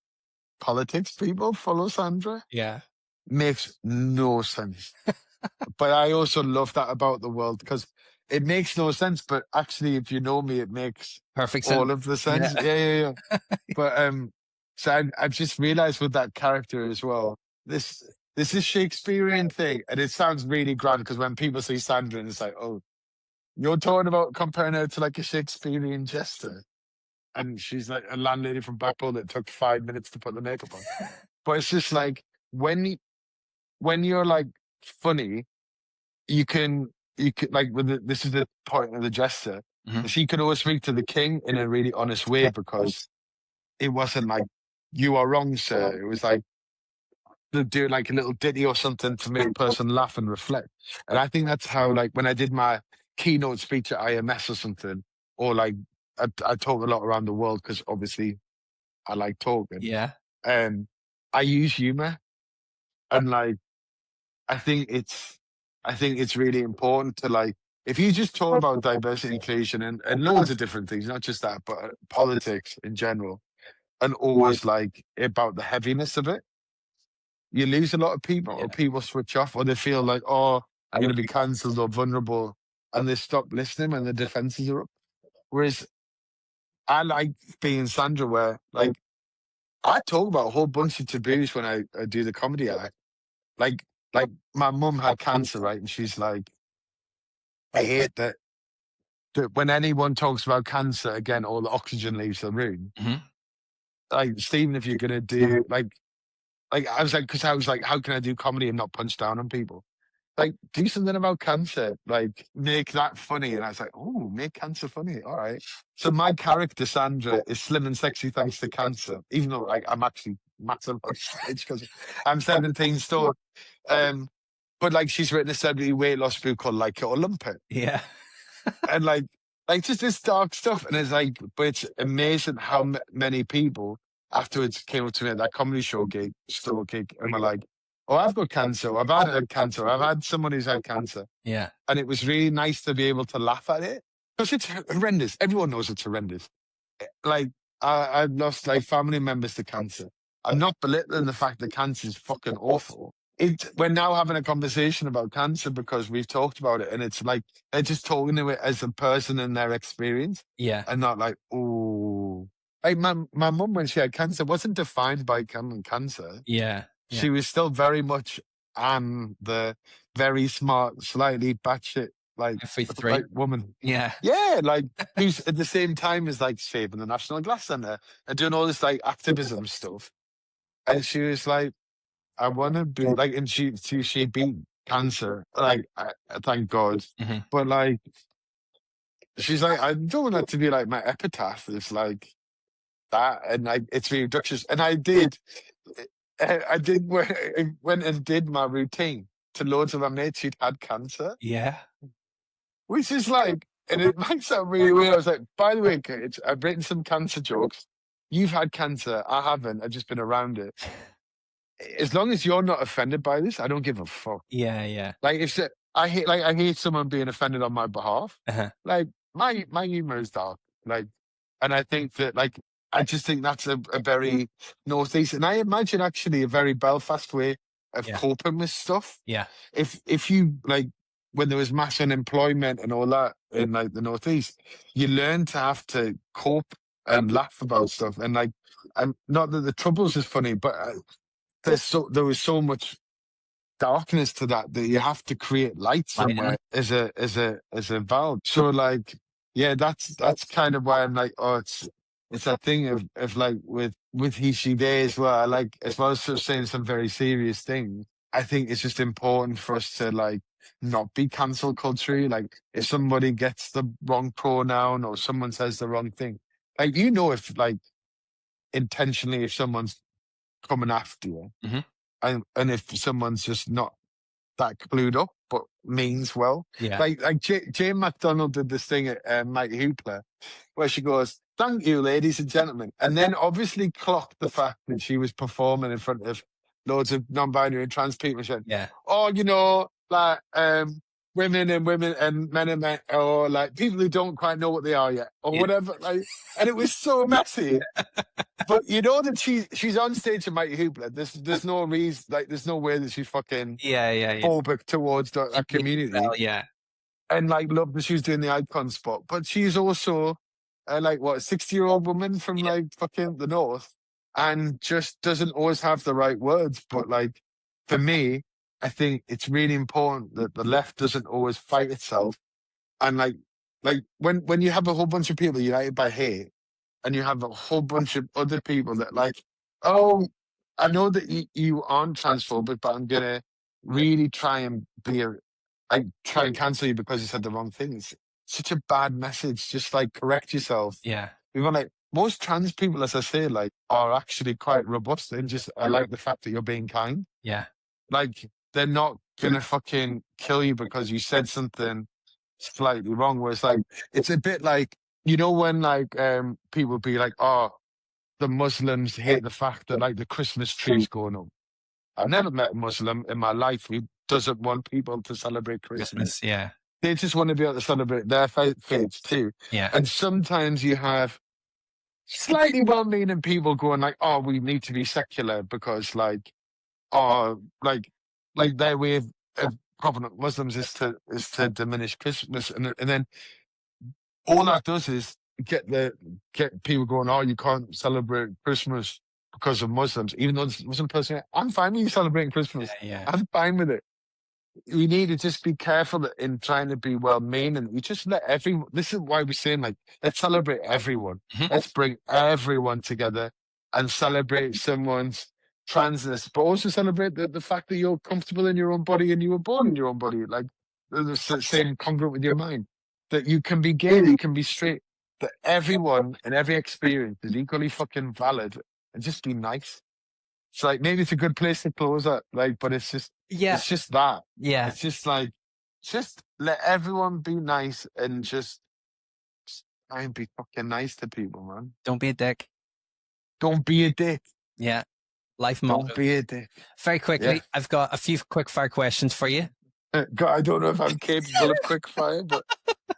politics people follow Sandra. Yeah. Makes no sense. But I also love that about the world because it makes no sense. But actually, if you know me, it makes Perfect sense. all of the Yeah. sense. Yeah. But so I've just realized with that character as well, this is Shakespearean thing, and it sounds really grand because when people see Sandra, and it's like, oh, you're talking about comparing her to like a Shakespearean jester, and she's like a landlady from Blackpool that took 5 minutes to put the makeup on. But it's just like when you're like funny, you can like this is the point of the jester. Mhm. She could always speak to the king in a really honest way because it wasn't like you are wrong, sir. It was like to do like a little ditty or something to make a person laugh and reflect. And I think that's how like when I did my keynote speech at IMS or something, or like I talk a lot around the world because obviously I like talking. Yeah. Um, I use humor and like I think it's I think it's really important to like if you just talk about diversity, inclusion, and loads of different things, not just that, but politics in general, and always like about the heaviness of it, you lose a lot of people, Yeah. or people switch off, or they feel like, oh, I'm going to be cancelled or vulnerable, and they stop listening when the defenses are up. Whereas I like being Sandra, where like I talk about a whole bunch of taboos when I do the comedy act. Like, like my mum had cancer, right? And she's like, I hate that when anyone talks about cancer again, all the oxygen leaves the room. Mhm. Like, Stephen, if you're gonna do like I was like, because I was like, how can I do comedy and not punch down on people? Like, do something about cancer. Like, make that funny. And I was like, oh, make cancer funny. All right. So my character Sandra is slim and sexy thanks to cancer, even though like I'm actually massive on stage because I'm 17 stone. Um, but like she's written a celebrity weight loss book called Like It or Lump It. Yeah. And like just this dark stuff. And it's like, but it's amazing how many people afterwards came up to me at that comedy show gig, store gig, and were like, "Oh, I've got cancer. I've had cancer. I've had someone who's had cancer." Yeah. And it was really nice to be able to laugh at it because it's horrendous. Everyone knows it's horrendous. Like I've lost like family members to cancer. I'm not belittling the fact that cancer is fucking awful. We're now having a conversation about cancer because we've talked about it, and it's like they're just talking to it as a person and their experience, Yeah. and not like, oh, like my mum when she had cancer wasn't defined by cancer. Yeah. Yeah. She was still very much the very smart, slightly batshit like Every three. like woman. Yeah. Yeah, like who's at the same time as like saving the National Glass Centre and doing all this like activism stuff. And she was like, I want to be like, and she beat cancer, like, thank God. Mhm. But like, she's like, I don't want that to be like my epitaph. It's like that, and like, it's really duchess. And I did went and did my routine to loads of my mates who'd had cancer, Yeah. which is like, and it might sound really weird. I was like, by the way, kids, I've written some cancer jokes. You've had cancer. I haven't. I've just been around it. As long as you're not offended by this, I don't give a fuck. Yeah, yeah. Like if I hate someone being offended on my behalf. Uh-huh. Like my humor is dark. Like, and I think that like I just think that's a very northeast, and I imagine actually a very Belfast way of Yeah, coping with stuff. yeah, If you like when there was mass unemployment and all that in like the northeast, you learn to have to cope and laugh about stuff, and like and not that the troubles is funny, but there was so much darkness to that you have to create light light in somewhere it. as a valve. So like, yeah, that's kind of why I'm like, oh, it's that thing of like with HE.SHE.THEY as well. I like as well as sort of saying some very serious things. I think it's just important for us to like not be cancel culture. Like if somebody gets the wrong pronoun or someone says the wrong thing, like if like intentionally if someone's coming after you Hmm. and if someone's just not that clued up, but means well. Yeah, Like Jane McDonald did this thing at Mike Hoopla, where she goes, "Thank you, ladies and gentlemen," and then obviously clocked the fact that she was performing in front of loads of non-binary and trans people. She said, yeah, "Oh, like women and men and men, or like people who don't quite know what they are yet, or yeah, whatever." Like, and it was so messy. But you know that she's on stage at Mighty Hoopla. There's no reason, like there's no way that she's fucking yeah, yeah, yeah. phobic towards She that means community, well, yeah, and like love that she's doing the icon spot. But she's also like what 60-year-old woman from yeah, like fucking the north, and just doesn't always have the right words. But like for me, I think it's really important that the left doesn't always fight itself, and like when you have a whole bunch of people united by hate and you have a whole bunch of other people that like, oh, I know that you aren't transphobic, but I'm gonna really try and I try and cancel you because you said the wrong thing. It's such a bad message. Just like correct yourself. yeah, We want like most trans people, as I say, like are actually quite robust. And just I like the fact that you're being kind. yeah, Like they're not gonna fucking kill you because you said something slightly wrong. Where it's like it's a bit like when like people be like, oh, the Muslims hate the fact that like the Christmas tree's going up. I've never met a Muslim in my life who doesn't want people to celebrate Christmas. Christmas. Yeah, They just want to be able to celebrate their faiths too. yeah, And sometimes you have slightly well-meaning people going like, oh, we need to be secular because like, oh, like their way of prominent Muslims is to diminish Christmas. And then all that does is get people going, oh, you can't celebrate Christmas because of Muslims, even though this Muslim person, I'm fine with you celebrating Christmas. yeah, I'm fine with it. We need to just be careful in trying to be well meaning. We just let everyone, this is why we're saying like, let's celebrate everyone. yeah. Let's bring everyone together and celebrate someone's transness, but also celebrate the fact that you're comfortable in your own body and you were born in your own body. Like the same congruent with your mind. That you can be gay, that you can be straight, that everyone and every experience is equally fucking valid and just be nice. It's like maybe it's a good place to close it, like, but Yeah, it's just that. yeah. It's just like just let everyone be nice and just try and be fucking nice to people, man. Don't be a dick. Don't be a dick. Yeah, life Don't motto. be a dick. Very Yeah. quickly, I've got a few quick fire questions for you. God, I don't know if I'm capable of quick fire, but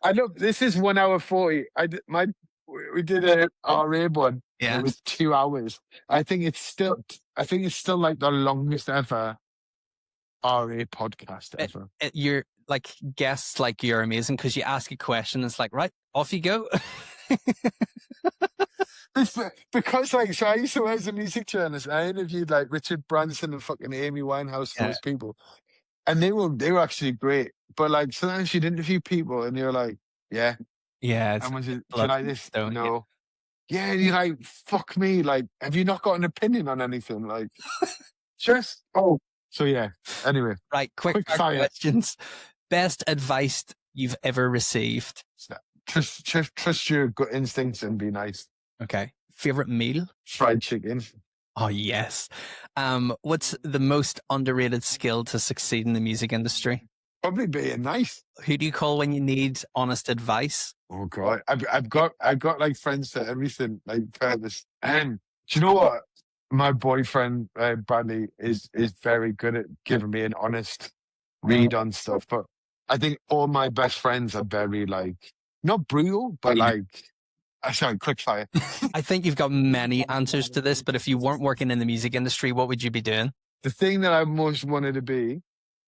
I know this is 1 hour 40. We did a RA one. Yeah. It was 2 hours. I think it's still like the longest ever RA podcast ever. You're like guests, like you're amazing because you ask a question, it's like, right, off you go. Because like, so I used to work as a music journalist. I interviewed like Richard Branson and fucking Amy Winehouse, Yeah. those people, and they were actually great. But like sometimes you'd interview people and you're like, yeah, Yeah, it's and was it blood like this? stone, yeah. No. Yeah, and you're like, fuck me. Like, have you not got an opinion on anything? Like, just So yeah. Anyway, Right, quick fire. questions. Best advice you've ever received? Trust your gut instincts and be nice. Okay. Favorite meal? Fried chicken. Oh yes. What's the most underrated skill to succeed in the music industry? Probably being nice. Who do you call when you need honest advice? Oh God, I've got like friends for everything. Like fairness. Do you know what? My boyfriend Bradley is very good at giving me an honest read on stuff. But I think all my best friends are very like not brutal, but like sorry, quick fire. I think you've got many answers to this, but if you weren't working in the music industry, what would you be doing? The thing that I most wanted to be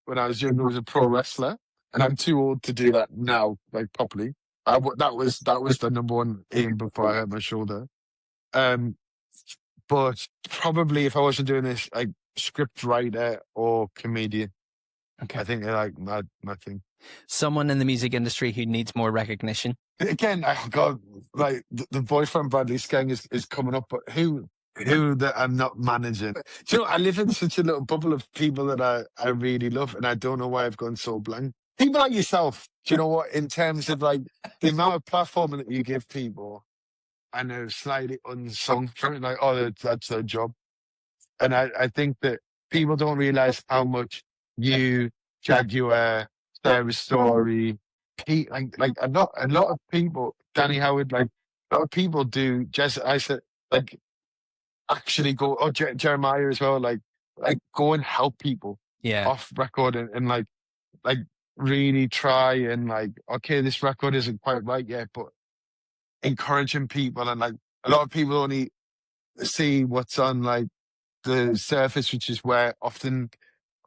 when I was younger was a pro wrestler, and I'm too old to do that now, like properly. That was the number one aim before I hurt my shoulder. Um, but probably if I wasn't doing this, like script writer or comedian. Okay. I think they're like my thing. Someone in the music industry who needs more recognition. Again, I got like the boyfriend Bradley Skeng is coming up, but who that I'm not managing. Do you know, I live in such a little bubble of people that I really love, and I don't know why I've gone so blank. People like yourself, do you know what? In terms of like the amount of platform that you give people, and they're slightly unsung for it, like oh, that's their job. And I think that people don't realize how much you, Jaguar, Sarah Story, Pete, like a lot of people, Danny Howard, like a lot of people do. Just I said, like actually go. Oh, Jeremiah as well. Like go and help people Yeah. off record and like really try and like okay, this record isn't quite right yet, but encouraging people and like a lot of people only see what's on like the surface, which is where often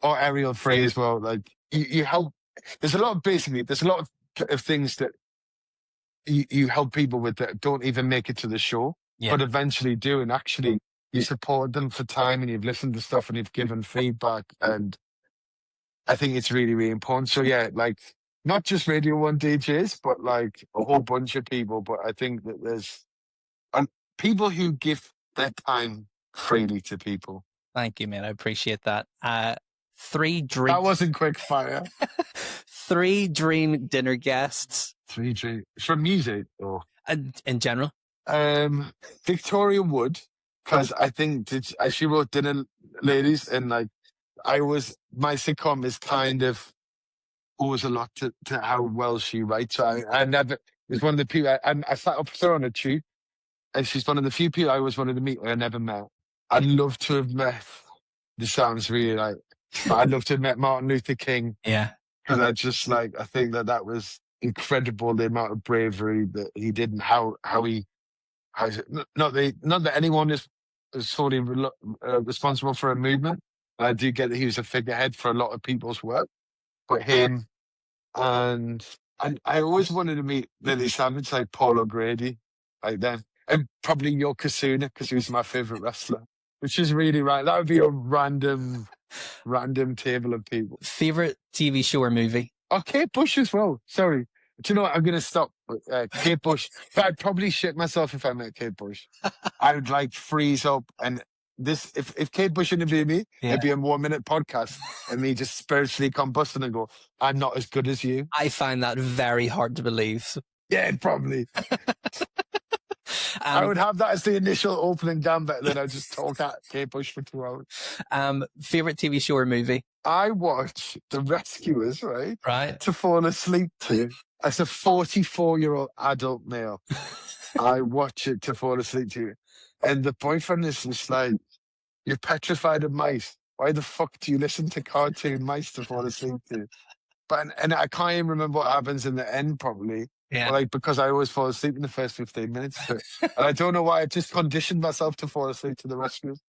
or aerial free as well. Like you help. There's a lot of things that you help people with that don't even make it to the show, Yeah. but eventually do. And actually, you support them for time, and you've listened to stuff, and you've given feedback. And I think it's really, really important. So yeah, like not just Radio One DJs, but like a whole bunch of people. But I think that there's people who give their time freely to people. Thank you, man. I appreciate that. Three dream. That wasn't quick fire. Three dream dinner guests. Three dream from music or In general. Victoria Wood, because I think she wrote Dinner Ladies, and like my sitcom is kind of owes a lot to how well she writes. So I never was one of the people, and I sat up with her on a tube, and she's one of the few people I always wanted to meet, I never met. I'd love to have met. This sounds really like, but I'd love to have met Martin Luther King. Yeah. Because I think that was incredible, the amount of bravery that he did and how not that anyone is solely responsible for a movement. I do get that he was a figurehead for a lot of people's work, but him and I always wanted to meet Lily Savage, like Paul O'Grady, like them, and probably Yokozuna because he was my favorite wrestler, which is really right. That would be a random table of people. Favorite TV show or movie? Oh, Kate Bush as well. Sorry. Do you know what? I'm going to stop. Kate Bush. But I'd probably shit myself if I met Kate Bush. I would like freeze up. And this, if Kate Bush interviewed me, it'd be a 1 minute podcast and me just spiritually combusting and go, I'm not as good as you. I find that very hard to believe. Yeah, probably. I would have that as the initial opening gambit, and then I'd just talk at Kate Bush for 2 hours. Favorite TV show or movie? I watch The Rescuers, right? Right. To fall asleep to. As a 44-year-old adult male, I watch it to fall asleep to. And the boyfriend is just like, you're petrified of mice. Why the fuck do you listen to cartoon mice to fall asleep to? But and I can't even remember what happens in the end, probably. Yeah. Like, because I always fall asleep in the first 15 minutes. And I don't know why. I just conditioned myself to fall asleep to The Rescuers.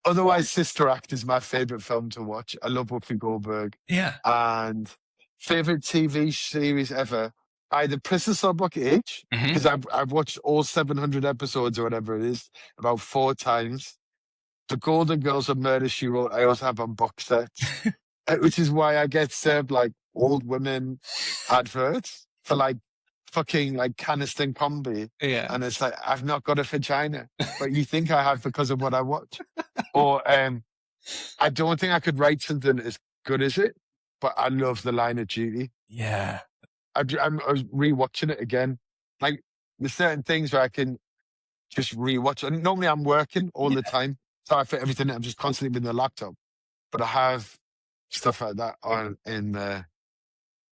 Otherwise, Sister Act is my favorite film to watch. I love Whoopi Goldberg. Yeah. And favorite TV series ever, either Princess Cell Block H, because I've watched all 700 episodes or whatever it is about 4 times. The Golden Girls of Murder, She Wrote, I also have on box sets, which is why I get served like old women adverts for like fucking like Caniston Combi. Yeah. And it's like, I've not got a vagina, but you think I have because of what I watch. Or I don't think I could write something as good as it, but I love The Line of Duty. Yeah. I was rewatching it again. Like there's certain things where I can just rewatch. And normally I'm working all the time, so I fit everything. I'm just constantly with the laptop. But I have stuff like that on in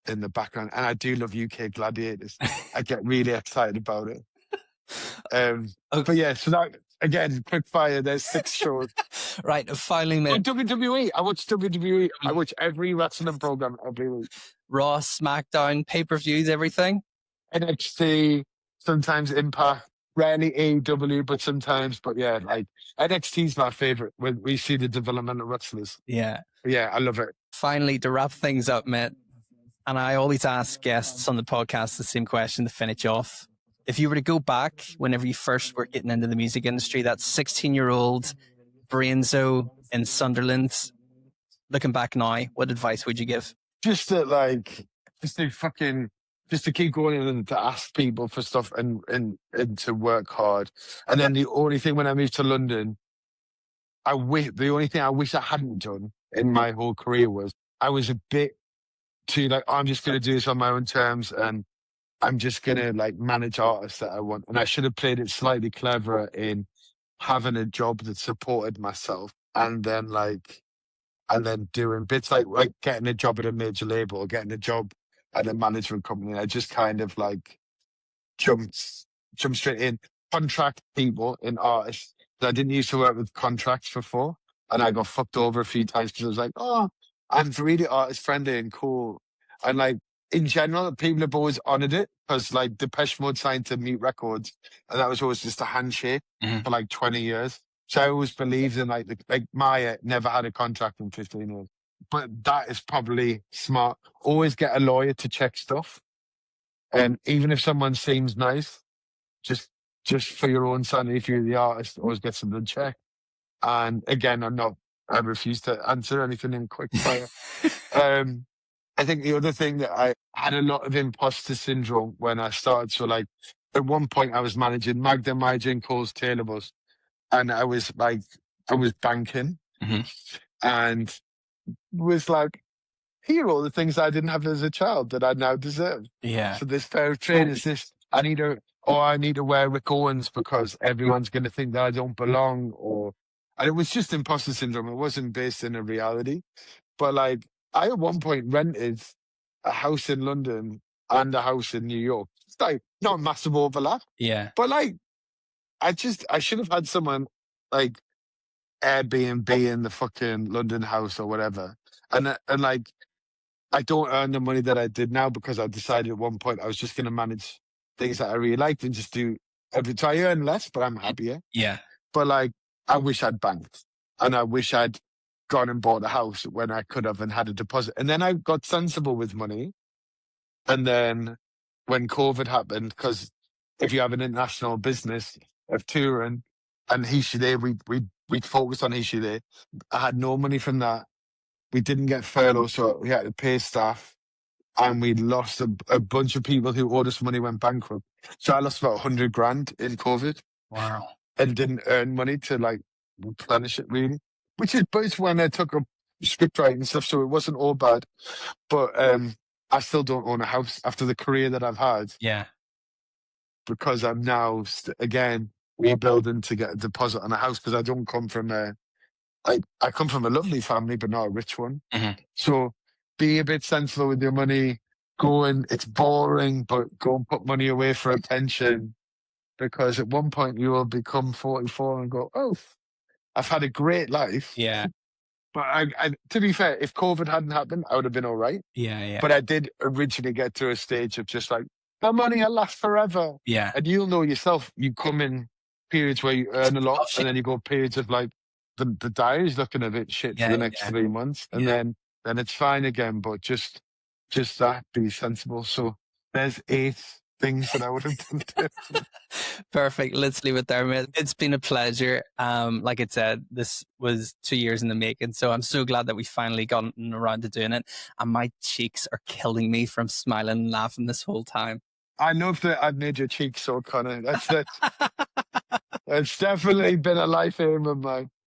in the background. And I do love UK Gladiators. I get really excited about it. Okay. But yeah, so that, again, quick fire, there's 6 shows. Right, finally, Oh, mate. WWE. I watch WWE. I watch every wrestling program every week. Raw, SmackDown, pay-per-views, everything. NXT, sometimes Impact, rarely AEW, but sometimes. But yeah, like NXT's my favorite when we see the development of wrestlers. Yeah. Yeah, I love it. Finally, to wrap things up, mate, and I always ask guests on the podcast the same question to finish off. If you were to go back whenever you first were getting into the music industry, that 16-year-old brainzo in Sunderland, looking back now, what advice would you give? Just to just to keep going and to ask people for stuff and to work hard. And then the only thing when I moved to London, the only thing I wish I hadn't done in my whole career was I was a bit too like, I'm just going to do this on my own terms and I'm just going to like manage artists that I want. And I should have played it slightly cleverer in having a job that supported myself and then doing bits like getting a job at a major label or getting a job at a management company. I just kind of like jumped straight in. Contract people in artists. I didn't used to work with contracts before, and I got fucked over a few times because I was like, oh, I'm really artist friendly and cool. And like in general, people have always honored it because like Depeche Mode signed to Mute Records, and that was always just a handshake for like 20 years. So I always believed in like Maya never had a contract in 15 years. But that is probably smart. Always get a lawyer to check stuff. And even if someone seems nice, just for your own sanity, if you're the artist, always get something checked. And again, I refuse to answer anything in quick fire. I think the other thing that I had a lot of imposter syndrome when I started. So like at one point I was managing Magda, Maja and Cole's Taylor Bus. And I was banking and was like, here are all the things I didn't have as a child that I now deserve. Yeah. So this pair of trainers, I need to wear Rick Owens because everyone's going to think that I don't belong, and it was just imposter syndrome. It wasn't based in a reality. But like, I at one point rented a house in London and a house in New York. It's like not a massive overlap. Yeah. But like, I should have had someone like Airbnb in the fucking London house or whatever. And like, I don't earn the money that I did now because I decided at one point I was just going to manage things that I really liked and just do every time. I earn less, but I'm happier. Yeah. But like, I wish I'd banked and I wish I'd gone and bought a house when I could have and had a deposit. And then I got sensible with money. And then when COVID happened, because if you have an international business of touring and HE.SHE.THEY, we'd focused on HE.SHE.THEY. I had no money from that. We didn't get furlough, so we had to pay staff, and we lost a bunch of people who owed us money went bankrupt. So I lost about 100 grand in COVID. Wow. And didn't earn money to like replenish it really, which is both when I took up script writing stuff. So it wasn't all bad, but I still don't own a house after the career that I've had. Yeah. Because I'm now again rebuilding to get a deposit on a house because I don't come from I come from a lovely family, but not a rich one. So be a bit sensible with your money. It's boring, but go and put money away for a pension. Because at one point you will become 44 and go, oh, I've had a great life. Yeah. But to be fair, if COVID hadn't happened, I would have been all right. Yeah. But I did originally get to a stage of just like, the money will last forever. Yeah. And you'll know yourself, you come in periods where you earn a lot, and then you go periods of like, the diary's looking a bit shit for the next 3 months, and then it's fine again. But just that, be sensible. So there's 8 things that I would have done different. Perfect. Let's leave it there, mate. It's been a pleasure. Like I said, this was 2 years in the making, so I'm so glad that we finally gotten around to doing it. And my cheeks are killing me from smiling and laughing this whole time. I love that I've made your cheeks so kind of. That's definitely been a life aim of mine.